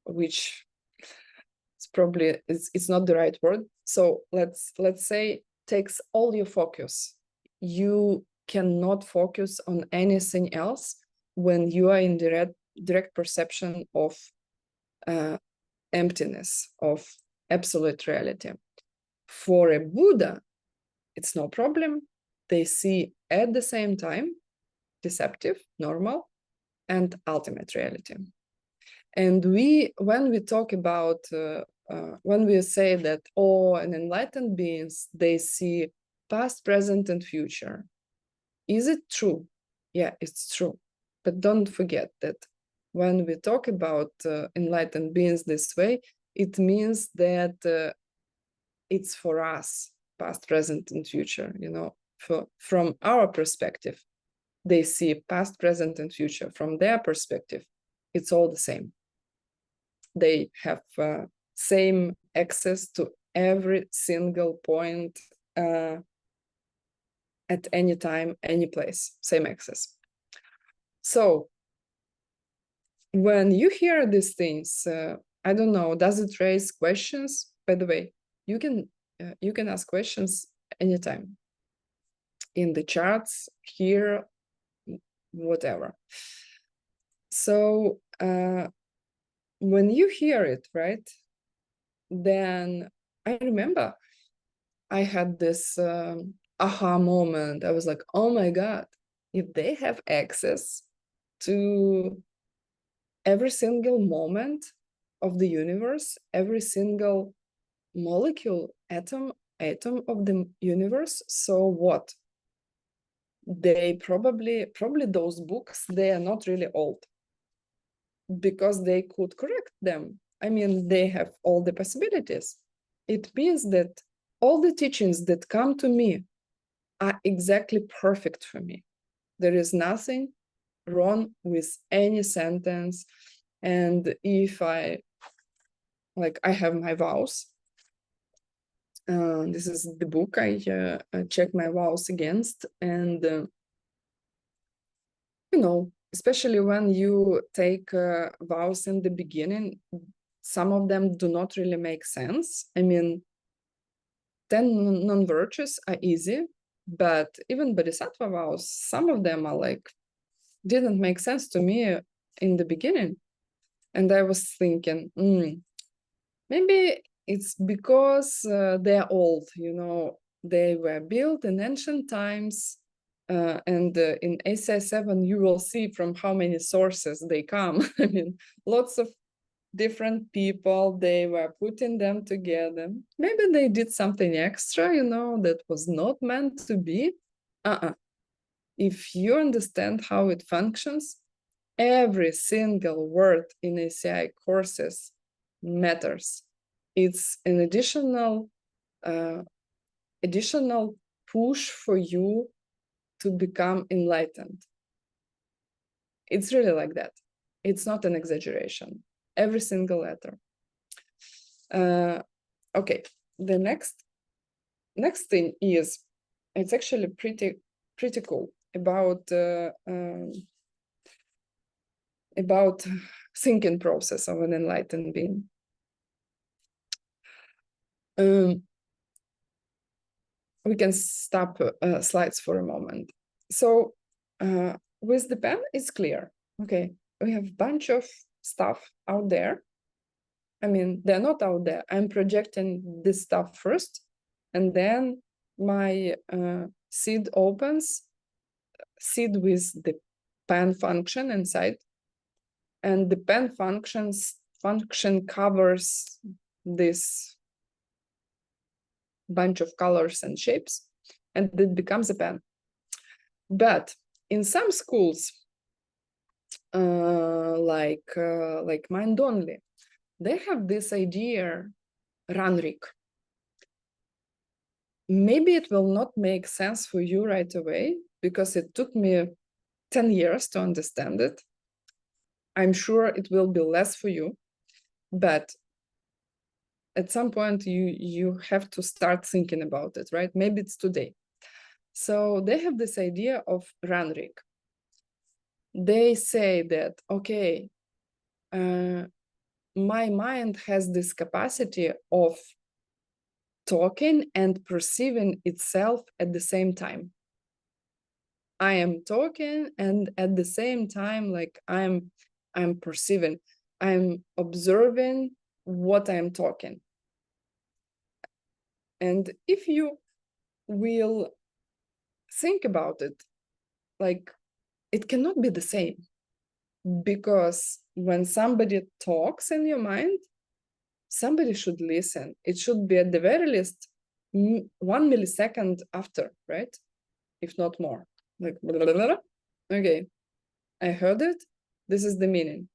which is probably, it's not the right word. So let's say takes all your focus. You cannot focus on anything else when you are in direct perception of emptiness, of absolute reality. For a Buddha, it's no problem. They see at the same time deceptive, normal, and ultimate reality. And when we talk about, when we say that, oh, an enlightened beings, they see past, present, and future. Is it true? Yeah, it's true. But don't forget that when we talk about enlightened beings this way, it means that it's for us, past, present, and future, you know, from our perspective. They see past, present, and future. From their perspective, it's all the same. They have same access to every single point at any time, any place, same access. So when you hear these things, I don't know, does it raise questions? By the way, you can ask questions anytime in the chats, here, whatever. So when you hear it, right, then I remember I had this aha moment. I was like, oh my God, if they have access to every single moment of the universe, every single molecule, atom of the universe, so what? They probably those books, they are not really old, because they could correct them. I mean, they have all the possibilities. It means that all the teachings that come to me are exactly perfect for me. There is nothing wrong with any sentence. And if I have my vows, this is the book I check my vows against. And, you know, especially when you take vows in the beginning, some of them do not really make sense. I mean, 10 non-virtues are easy, but even Bodhisattva vows, some of them are like, didn't make sense to me in the beginning. And I was thinking, maybe it's because they're old, you know, they were built in ancient times. And in ACI 7, you will see from how many sources they come. I mean, lots of different people, they were putting them together. Maybe they did something extra, you know, that was not meant to be. If you understand how it functions, every single word in ACI courses matters. It's an additional push for you to become enlightened. It's really like that. It's not an exaggeration. Every single letter. Okay, the next thing is, it's actually pretty cool about thinking process of an enlightened being. We can stop slides for a moment. So with the pen, it's clear. Okay, we have a bunch of stuff out there. I mean, they're not out there. I'm projecting this stuff first, and then my seed opens, seed with the pen function inside, and the pen function covers this bunch of colors and shapes, and it becomes a pen. But in some schools, like Mind Only, they have this idea, Ranrik. Maybe it will not make sense for you right away because it took me 10 years to understand it. I'm sure it will be less for you, but at some point you have to start thinking about it, right? Maybe it's today. So they have this idea of Ranrik. They say that, okay, my mind has this capacity of talking and perceiving itself at the same time. I am talking, and at the same time, like I'm perceiving, I'm observing what I'm talking. And if you will think about it, like it cannot be the same, because when somebody talks in your mind, somebody should listen. It should be at the very least 1 millisecond after, right? If not more. Like, blah, blah, blah. Okay, I heard it. This is the meaning.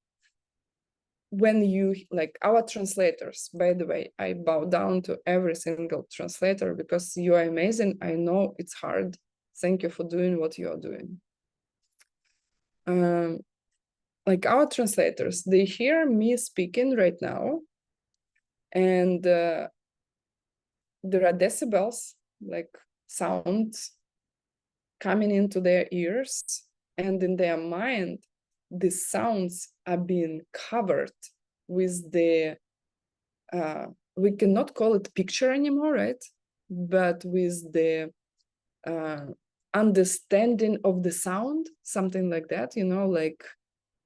When you, like our translators, by the way, I bow down to every single translator because you are amazing. I know it's hard. Thank you for doing what you are doing. Like our translators, they hear me speaking right now, and there are decibels, like sounds coming into their ears, and in their mind, the sounds are being covered with the, we cannot call it picture anymore, right? But with the understanding of the sound, something like that, you know, like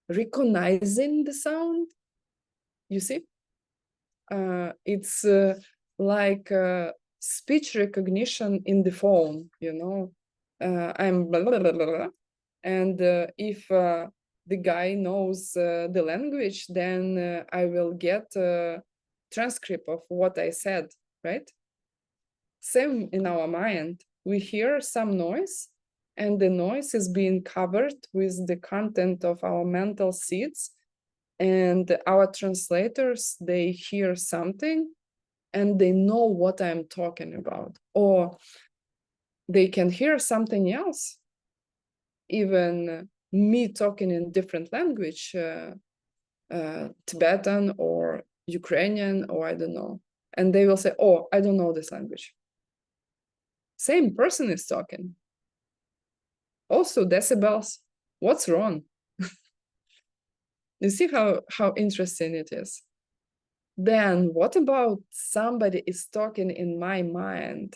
recognizing the sound, you see? It's like speech recognition in the phone, you know? I'm blah, blah, blah, blah. And if the guy knows the language, then I will get a transcript of what I said, right? Same in our mind. We hear some noise, and the noise is being covered with the content of our mental seeds. And our translators, they hear something and they know what I'm talking about. Or they can hear something else, even me talking in different language, Tibetan or Ukrainian, or I don't know. And they will say, oh, I don't know this language. Same person is talking. Also decibels. What's wrong? You see how interesting it is. Then what about somebody is talking in my mind?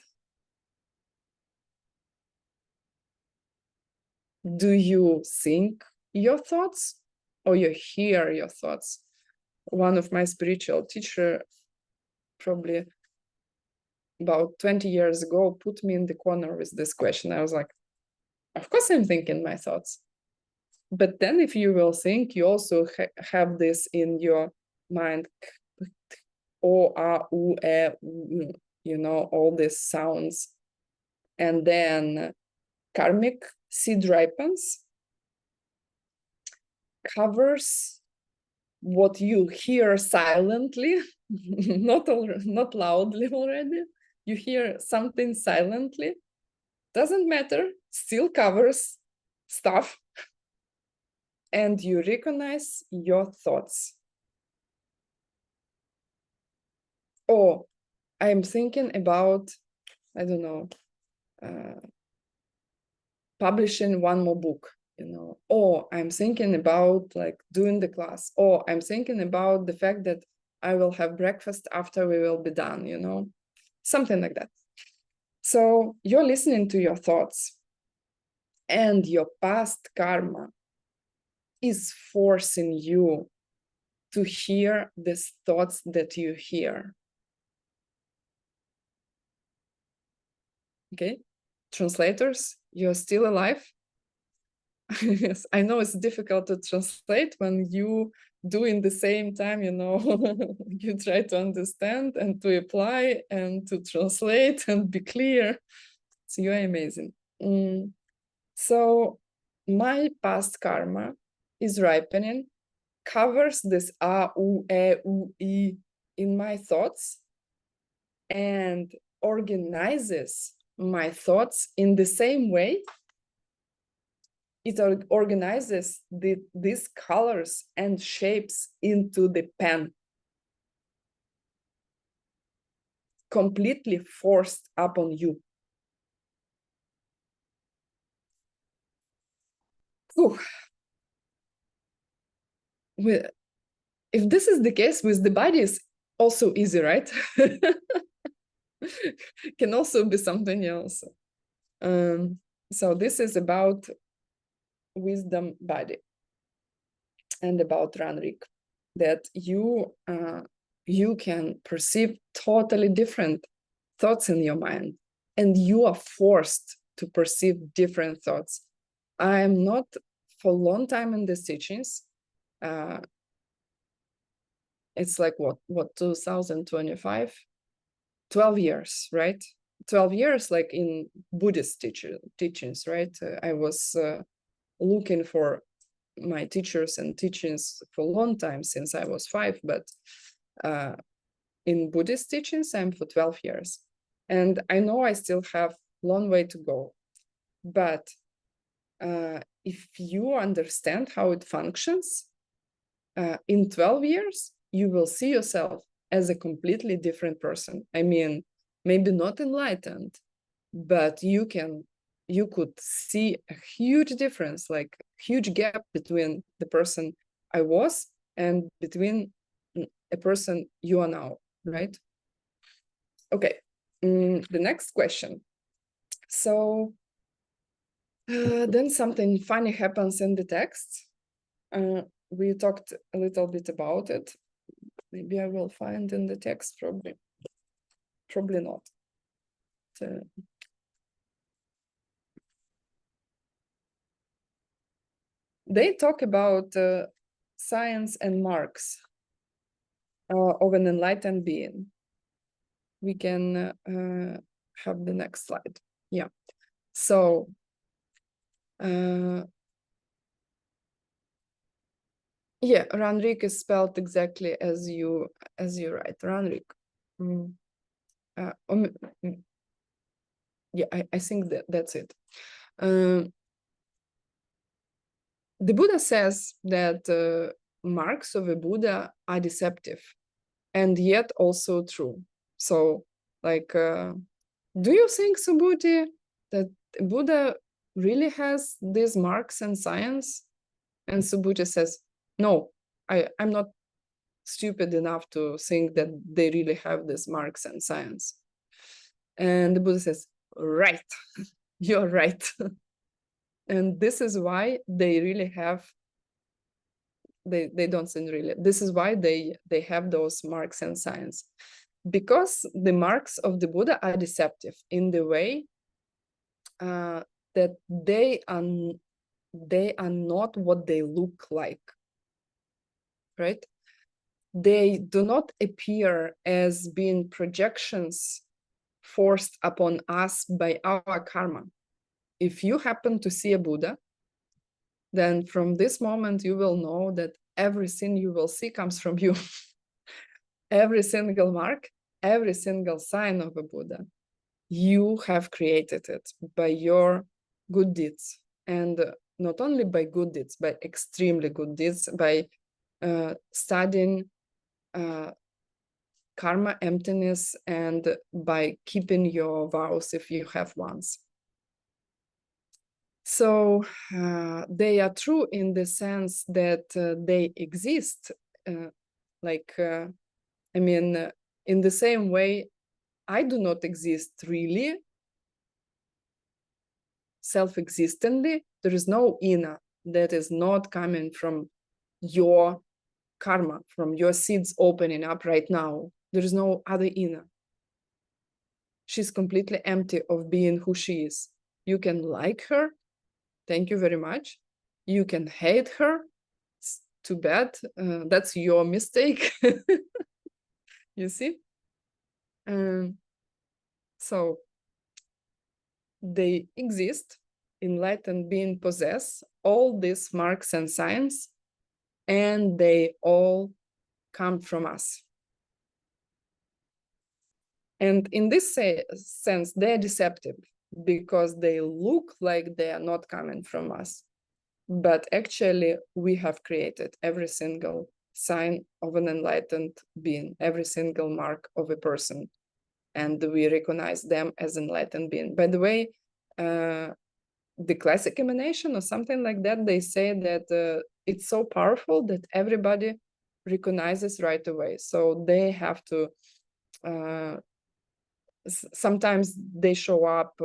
Do you think your thoughts or you hear your thoughts? One of my spiritual teacher, probably about 20 years ago, put me in the corner with this question. I was like, of course I'm thinking my thoughts. But then if you will think, you also have this in your mind, o, a, u, e, you know, all these sounds. And then karmic seed ripens, covers what you hear silently, not loudly already. You hear something silently, doesn't matter, still covers stuff. And you recognize your thoughts. Oh, I'm thinking about, I don't know, publishing one more book, you know. Or I'm thinking about like doing the class. Or I'm thinking about the fact that I will have breakfast after we will be done, you know. something like that. So you're listening to your thoughts, and your past karma is forcing you to hear these thoughts that you hear. Okay, translators, you're still alive? Yes, I know it's difficult to translate when you do in the same time, you know, you try to understand and to apply and to translate and be clear. So you're amazing. So my past karma is ripening, covers this a, u, e, u, I in my thoughts, and organizes my thoughts in the same way. It organizes these colors and shapes into the pen, completely forced upon you. Whew. If this is the case with the body, is also easy, right? Can also be something else. So this is about wisdom body and about Ranrik, that you can perceive totally different thoughts in your mind, and you are forced to perceive different thoughts. I am not for a long time in these teachings. It's like what 2025, 12 years, right? 12 years, like in Buddhist teachings, right? I was looking for my teachers and teachings for a long time, since I was 5, but in Buddhist teachings, I'm for 12 years. And I know I still have a long way to go. But if you understand how it functions, in 12 years, you will see yourself as a completely different person. I mean, maybe not enlightened, but you could see a huge difference, like huge gap between the person I was and between a person you are now, right? Okay, the next question. So then something funny happens in the text. We talked a little bit about it. Maybe I will find in the text, probably not. They talk about science and marks of an enlightened being. We can have the next slide. Yeah. So yeah, Ranrik is spelled exactly as you write, Ranrik. Yeah, I think that's it. The Buddha says that marks of a Buddha are deceptive and yet also true. So, like, do you think, Subhuti, that Buddha really has these marks and signs? And Subhuti says, no, I'm not stupid enough to think that they really have these marks and signs. And the Buddha says, right, you're right. And this is why they really have, they don't seem really, this is why they have those marks and signs. Because the marks of the Buddha are deceptive in the way that they are not what they look like, right? They do not appear as being projections forced upon us by our karma. If you happen to see a Buddha, then from this moment you will know that everything you will see comes from you. Every single mark, every single sign of a Buddha, you have created it by your good deeds. And not only by good deeds, by extremely good deeds, by studying karma emptiness, and by keeping your vows if you have ones. So they are true in the sense that they exist, I mean, in the same way I do not exist really, self-existently. There is no inner that is not coming from your karma, from your seeds opening up right now. There is no other inner. She's completely empty of being who she is. You can like her, thank you very much. You can hate her, it's too bad. That's your mistake. You see? So they exist, enlightened being possess all these marks and signs, and they all come from us. And in this sense, they're deceptive because they look like they are not coming from us. But actually, we have created every single sign of an enlightened being, every single mark of a person. And we recognize them as enlightened being. By the way, the classic emanation or something like that, they say that it's so powerful that everybody recognizes right away. So they have to, sometimes they show up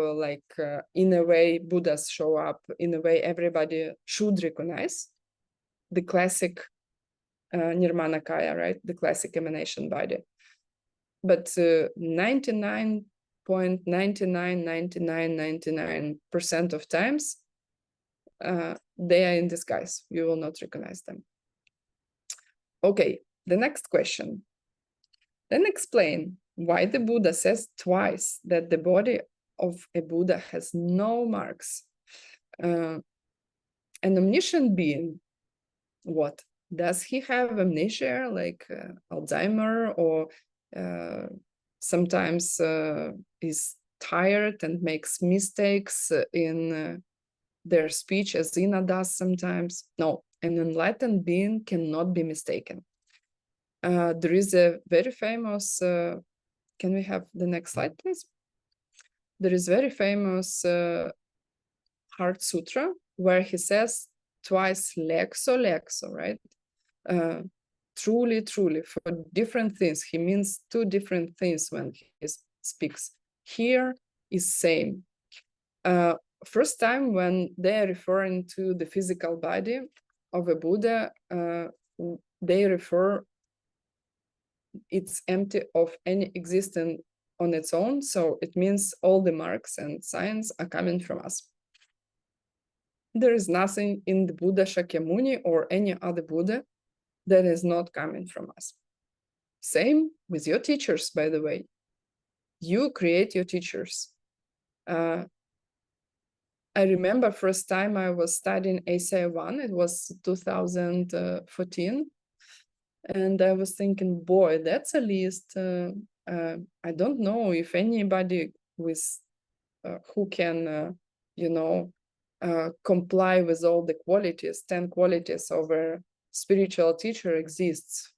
in a way Buddhas show up, in a way everybody should recognize. The classic Nirmana Kaya, right? The classic emanation body. But 99.999999% of times, they are in disguise. You will not recognize them. Okay, the next question. Then explain why the Buddha says twice that the body of a Buddha has no marks. An omniscient being, what? Does he have amnesia, like Alzheimer, or sometimes is tired and makes mistakes in their speech, as Zina does sometimes? No, an enlightened being cannot be mistaken. There is a very famous, can we have the next slide, please? There is very famous Heart Sutra where he says twice lexo, lexo, right? Truly, truly, for different things. He means two different things when he speaks. Here is same. First time when they're referring to the physical body of a Buddha, they refer it's empty of any existence on its own. So it means all the marks and signs are coming from us. There is nothing in the Buddha Shakyamuni or any other Buddha that is not coming from us. Same with your teachers, by the way. You create your teachers. I remember first time I was studying ACI 1, it was 2014. And I was thinking, boy, that's a list. I don't know if anybody with who can, comply with all the qualities, 10 qualities of a spiritual teacher exists.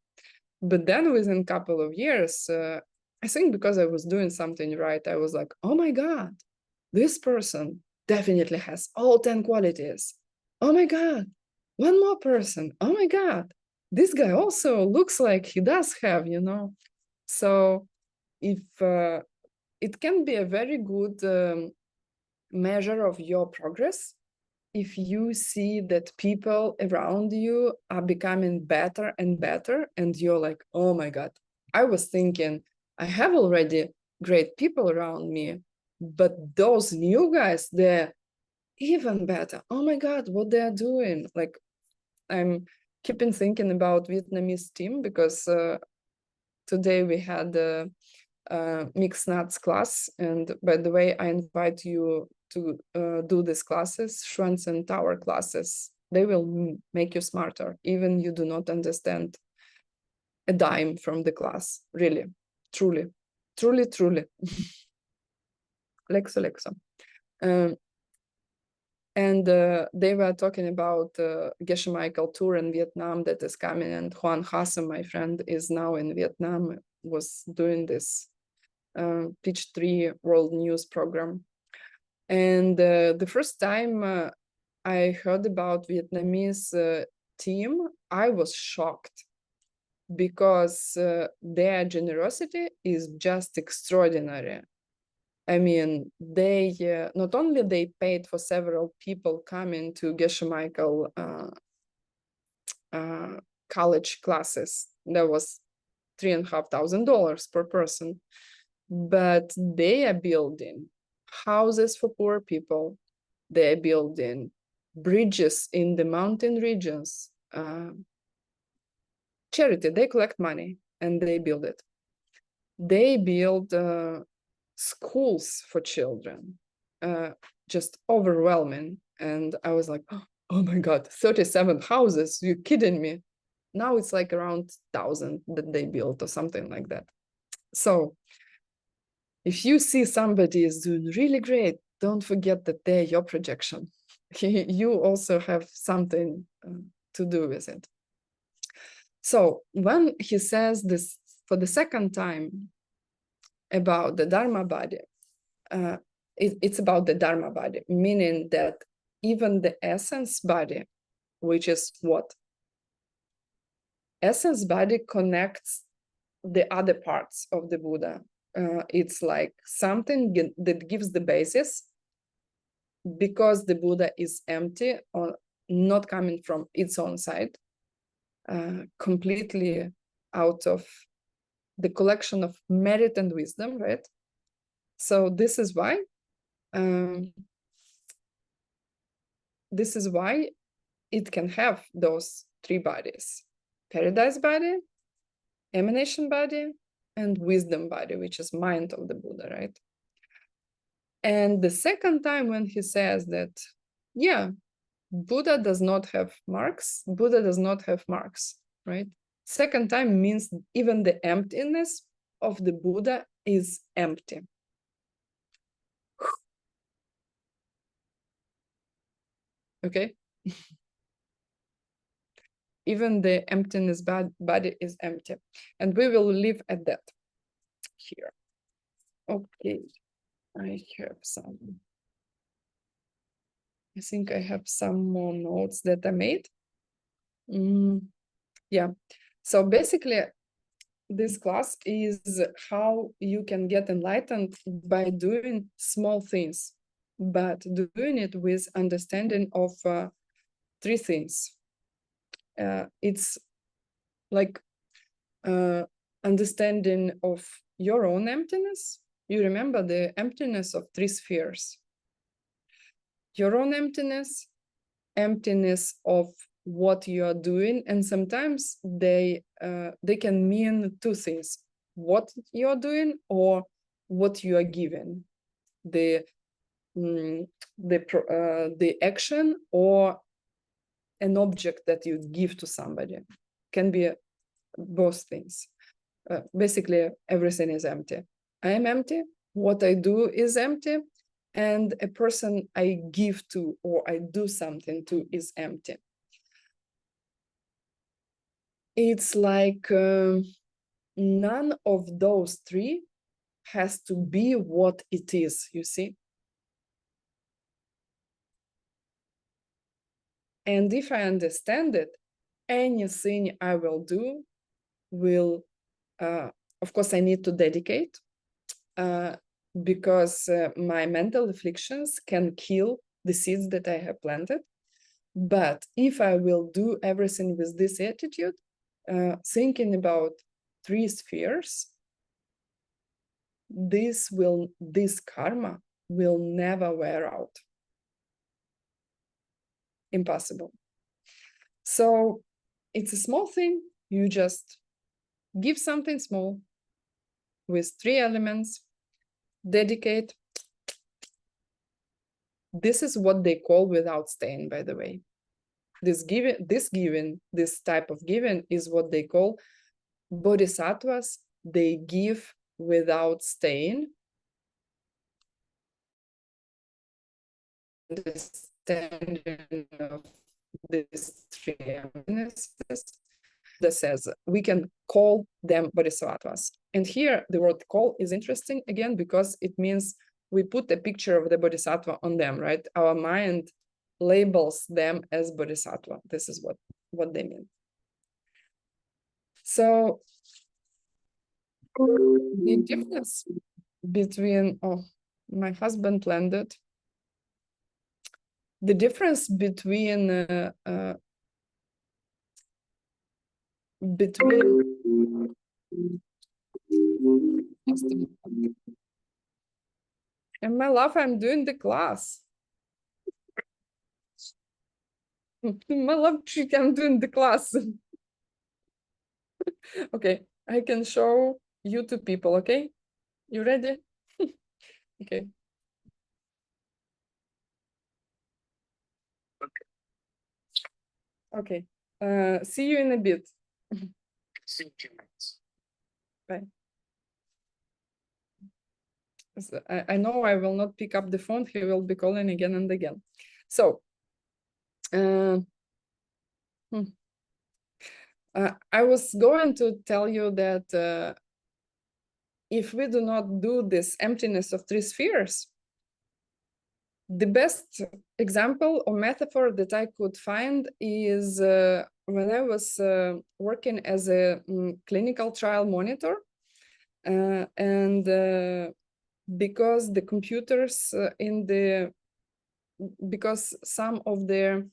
But then within a couple of years, I think because I was doing something right, I was like, oh my God, this person definitely has all 10 qualities. Oh my God, one more person. Oh my God, this guy also looks like he does have, So if it can be a very good measure of your progress if you see that people around you are becoming better and better, and you're like, oh my God, I was thinking I have already great people around me, but those new guys, they're even better. Oh my God, what they're doing. Like, I'm keeping thinking about Vietnamese team because today we had a mixed nuts class. And by the way, I invite you to do these classes, Schwanz and Tower classes. They will make you smarter, even you do not understand a dime from the class. Really, truly, truly, truly. Lexo, Lexo. And they were talking about Geshe Michael tour in Vietnam that is coming, and Juan Hassam, my friend, is now in Vietnam, was doing this Peachtree World News program. And the first time I heard about Vietnamese team, I was shocked. because their generosity is just extraordinary. I mean, they not only they paid for several people coming to Geshe Michael college classes. That was $3,500 per person, but they are building houses for poor people. They are building bridges in the mountain regions. Charity, they collect money and they build it. They build schools for children, just overwhelming. And I was like, oh my God, 37 houses, you kidding me? Now it's like around 1,000 that they built or something like that. So if you see somebody is doing really great, don't forget that they're your projection. You also have something to do with it. So when he says this for the second time about the Dharma body, it's about the Dharma body, meaning that even the essence body, which is what? Essence body connects the other parts of the Buddha. It's like something that gives the basis, because the Buddha is empty or not coming from its own side, completely out of the collection of merit and wisdom, right? So this is why it can have those three bodies: paradise body, emanation body, and wisdom body, which is mind of the Buddha, right? And the second time when he says that, yeah, Buddha does not have marks, Buddha does not have marks, right? Second time means even the emptiness of the Buddha is empty. Okay? Even the emptiness body is empty. And we will leave at that here. Okay, I think I have some more notes that I made. Yeah, so basically this class is how you can get enlightened by doing small things, but doing it with understanding of three things. It's like understanding of your own emptiness. You remember the emptiness of three spheres. Your own emptiness, emptiness of what you are doing, and sometimes they can mean two things: what you are doing or what you are giving, the action or an object that you give to somebody. Can be both things. Basically everything is empty. I am empty, what I do is empty, and a person I give to or I do something to is empty. It's like none of those three has to be what it is, you see? And if I understand it, anything I will do will, of course, I need to dedicate, because my mental afflictions can kill the seeds that I have planted. But if I will do everything with this attitude, thinking about three spheres, this karma will never wear out. Impossible. So it's a small thing. You just give something small with three elements, dedicate. This is what they call without staying, by the way. This type of giving is what they call bodhisattvas. They give without staying. Understanding of these three emptinesses that says we can call them bodhisattvas. And here the word call is interesting again, because it means we put a picture of the bodhisattva on them, right? Our mind labels them as bodhisattva. This is what they mean. So the difference between, oh, my husband landed. The difference between and my love, I'm doing the class. My love, I'm doing the class. Okay, I can show you to people, okay? You ready? Okay. Okay. See you in a bit. Bye. So I know I will not pick up the phone. He will be calling again and again. So, I was going to tell you that if we do not do this emptiness of three spheres, the best example or metaphor that I could find is when I was working as a clinical trial monitor, and because the computers because some of the,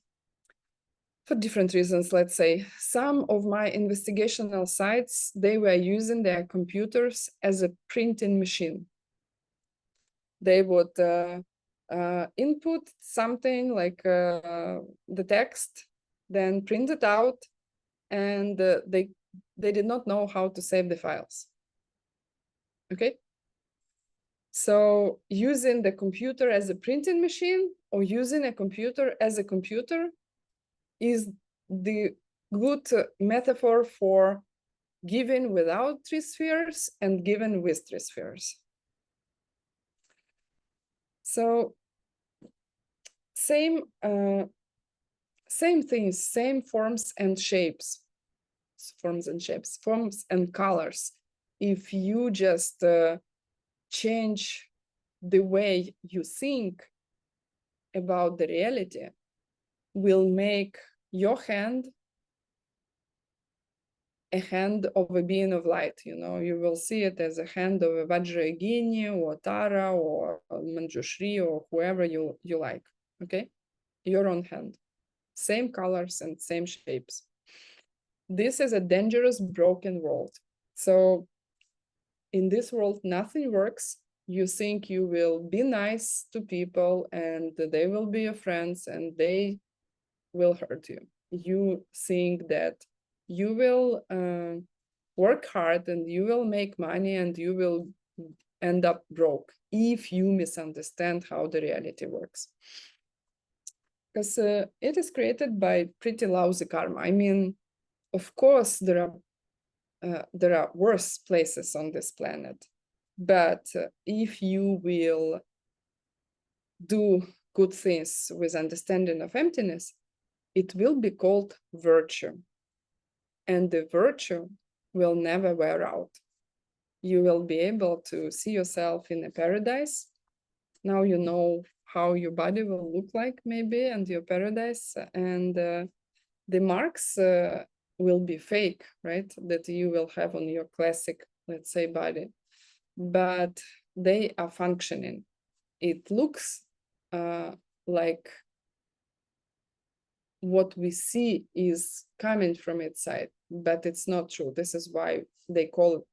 for different reasons, let's say, some of my investigational sites, they were using their computers as a printing machine. They would input something like the text, then print it out, and they did not know how to save the files. Okay. So using the computer as a printing machine or using a computer as a computer is the good metaphor for giving without three spheres and giving with three spheres. So same things, same forms and shapes, forms and colors. If you just change the way you think about the reality, will make your hand a hand of a being of light. You know, you will see it as a hand of a Vajrayagini or Tara or Manjushri or whoever you like. Okay, your own hand, same colors and same shapes. This is a dangerous, broken world. So in this world, nothing works. You think you will be nice to people and they will be your friends and they will hurt you. You think that you will work hard and you will make money and you will end up broke if you misunderstand how the reality works. Because it is created by pretty lousy karma. I mean, of course, there are worse places on this planet, but if you will do good things with understanding of emptiness, it will be called virtue. And the virtue will never wear out. You will be able to see yourself in a paradise. Now you know how your body will look like, maybe, and your paradise. And the marks will be fake, right? That you will have on your classic, let's say, body. But they are functioning. It looks like what we see is coming from its side, but it's not true. This is why they call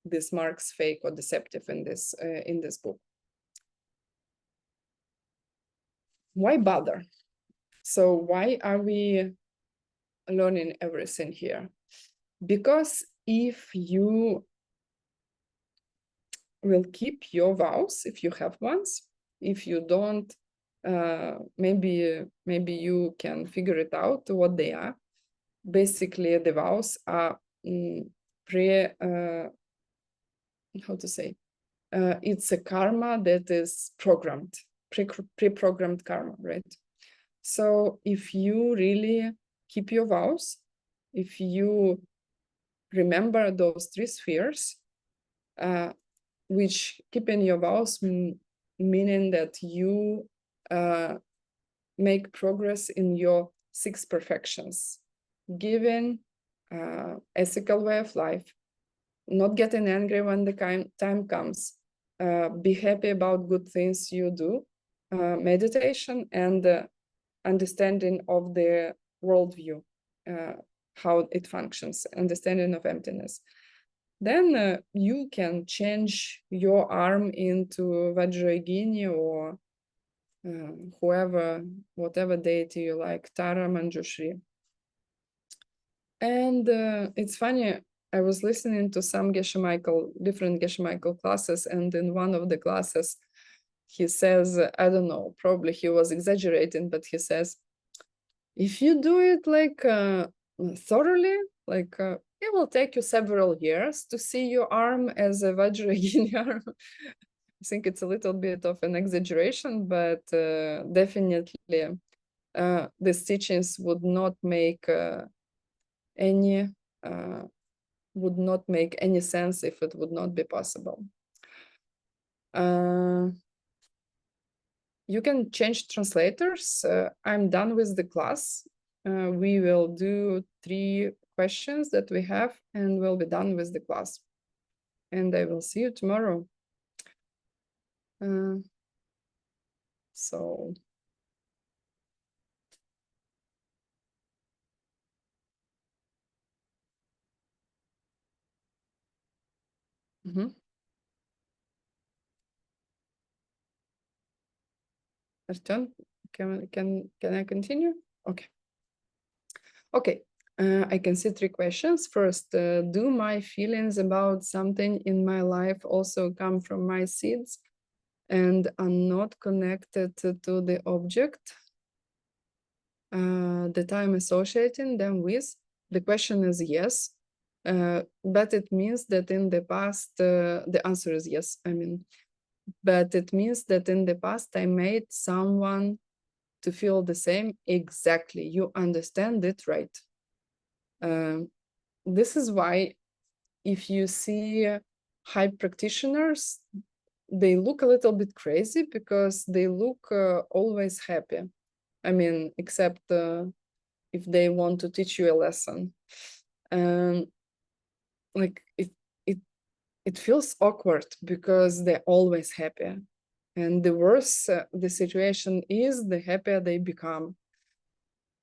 these marks fake or deceptive in this book. Why bother? So why are we learning everything here? Because if you will keep your vows, if you have ones, if you don't, maybe you can figure it out what they are. Basically, the vows are how to say, it's a karma that is programmed, pre-programmed karma, right? So if you really keep your vows, if you remember those three spheres, which keeping your vows meaning that you make progress in your 6 perfections: giving, ethical way of life, not getting angry when the time comes, be happy about good things you do, meditation, and understanding of the worldview, how it functions, understanding of emptiness. Then you can change your arm into Vajrayogini or whatever deity you like, Tara, Manjushri. And it's funny, I was listening to some different Geshe Michael classes, and in one of the classes, he says, I don't know, probably he was exaggerating, but he says, if you do it like thoroughly, like it will take you several years to see your arm as a Vajrayogini arm. I think it's a little bit of an exaggeration, but definitely these teachings would not make any sense if it would not be possible. You can change translators. I'm done with the class. We will do 3 questions that we have, and we'll be done with the class. And I will see you tomorrow. So. Artyom, can I continue? Okay. Okay. I can see 3 questions. First, do my feelings about something in my life also come from my seeds and are not connected to the object that I'm associating them with? The question is yes, but it means that in the past, the answer is yes, I mean, but it means that in the past I made someone to feel the same. Exactly, you understand it right. This is why if you see high practitioners, they look a little bit crazy because they look always happy. I mean, except if they want to teach you a lesson. Like it feels awkward because they're always happy. And the worse the situation is, the happier they become.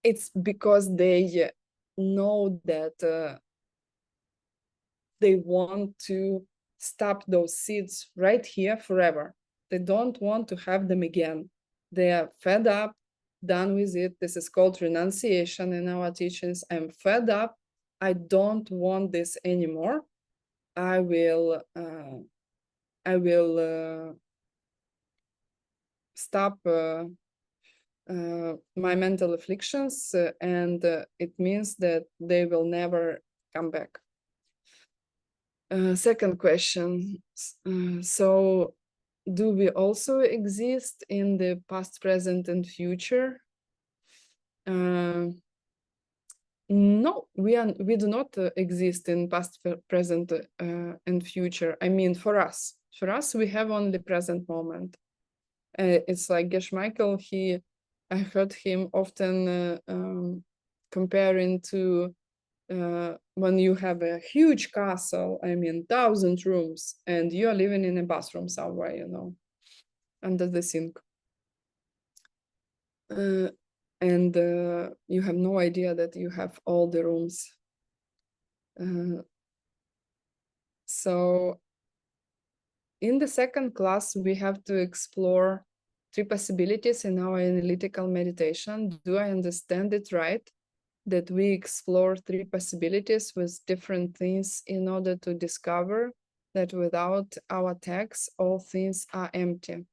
It's because they know that they want to stop those seeds right here forever. They don't want to have them again. They are fed up, done with it. This is called renunciation in our teachings. I'm fed up. I don't want this anymore. I will stop my mental afflictions, and it means that they will never come back. Second question. So do we also exist in the past, present, and future? No, we do not exist in past, present, and future. I mean, for us, we have only the present moment. It's like Geshe Michael. I heard him often comparing to when you have a huge castle, I mean, 1,000 rooms, and you're living in a bathroom somewhere, you know, under the sink. And you have no idea that you have all the rooms. So in the second class, we have to explore 3 possibilities in our analytical meditation. Do I understand it right? That we explore 3 possibilities with different things in order to discover that without our tags, all things are empty.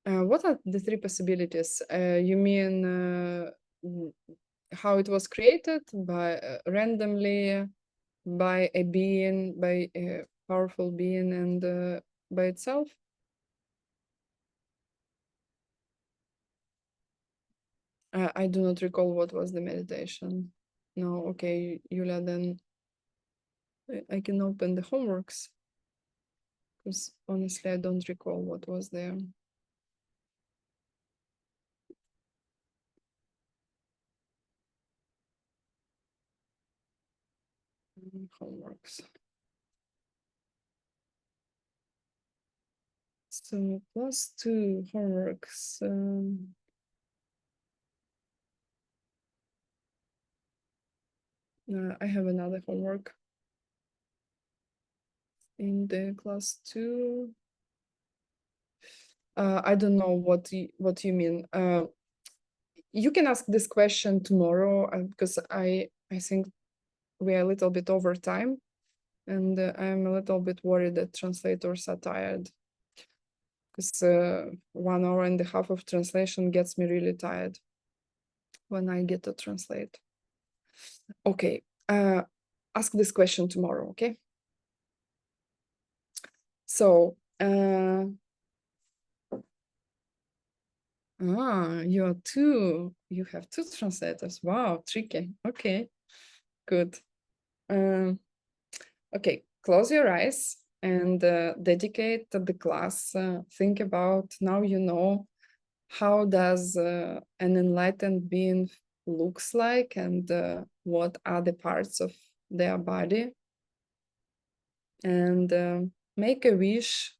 What are the 3 possibilities? You mean how it was created by randomly by a being, by a powerful being, and by itself? I do not recall what was the meditation. No, okay, Yulia, then I can open the homeworks because honestly, I don't recall what was there. Homeworks. So +2 homeworks. I have another homework in the class 2. I don't know what you mean. You can ask this question tomorrow because I think we are a little bit over time, and I'm a little bit worried that translators are tired, because 1 hour and a half of translation gets me really tired when I get to translate. Okay, ask this question tomorrow, okay? So, you have 2 translators. Wow, tricky. Okay, good. Okay, close your eyes and dedicate the class. Think about, now you know how does an enlightened being looks like, and what are the parts of their body. And make a wish,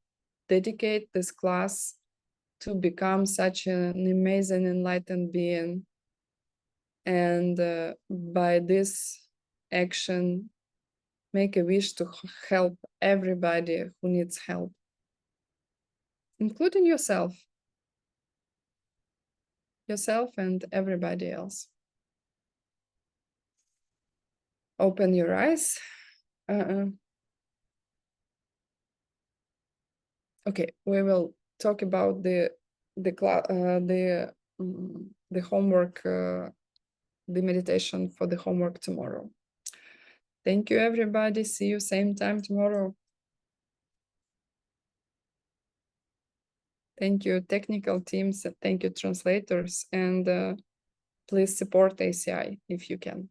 dedicate this class to become such an amazing enlightened being. And by this action, make a wish to help everybody who needs help, including yourself and everybody else. Open your eyes. Okay, we will talk about the homework, the meditation for the homework tomorrow. Thank you, everybody. See you same time tomorrow. Thank you, technical teams. Thank you, translators. And please support ACI if you can.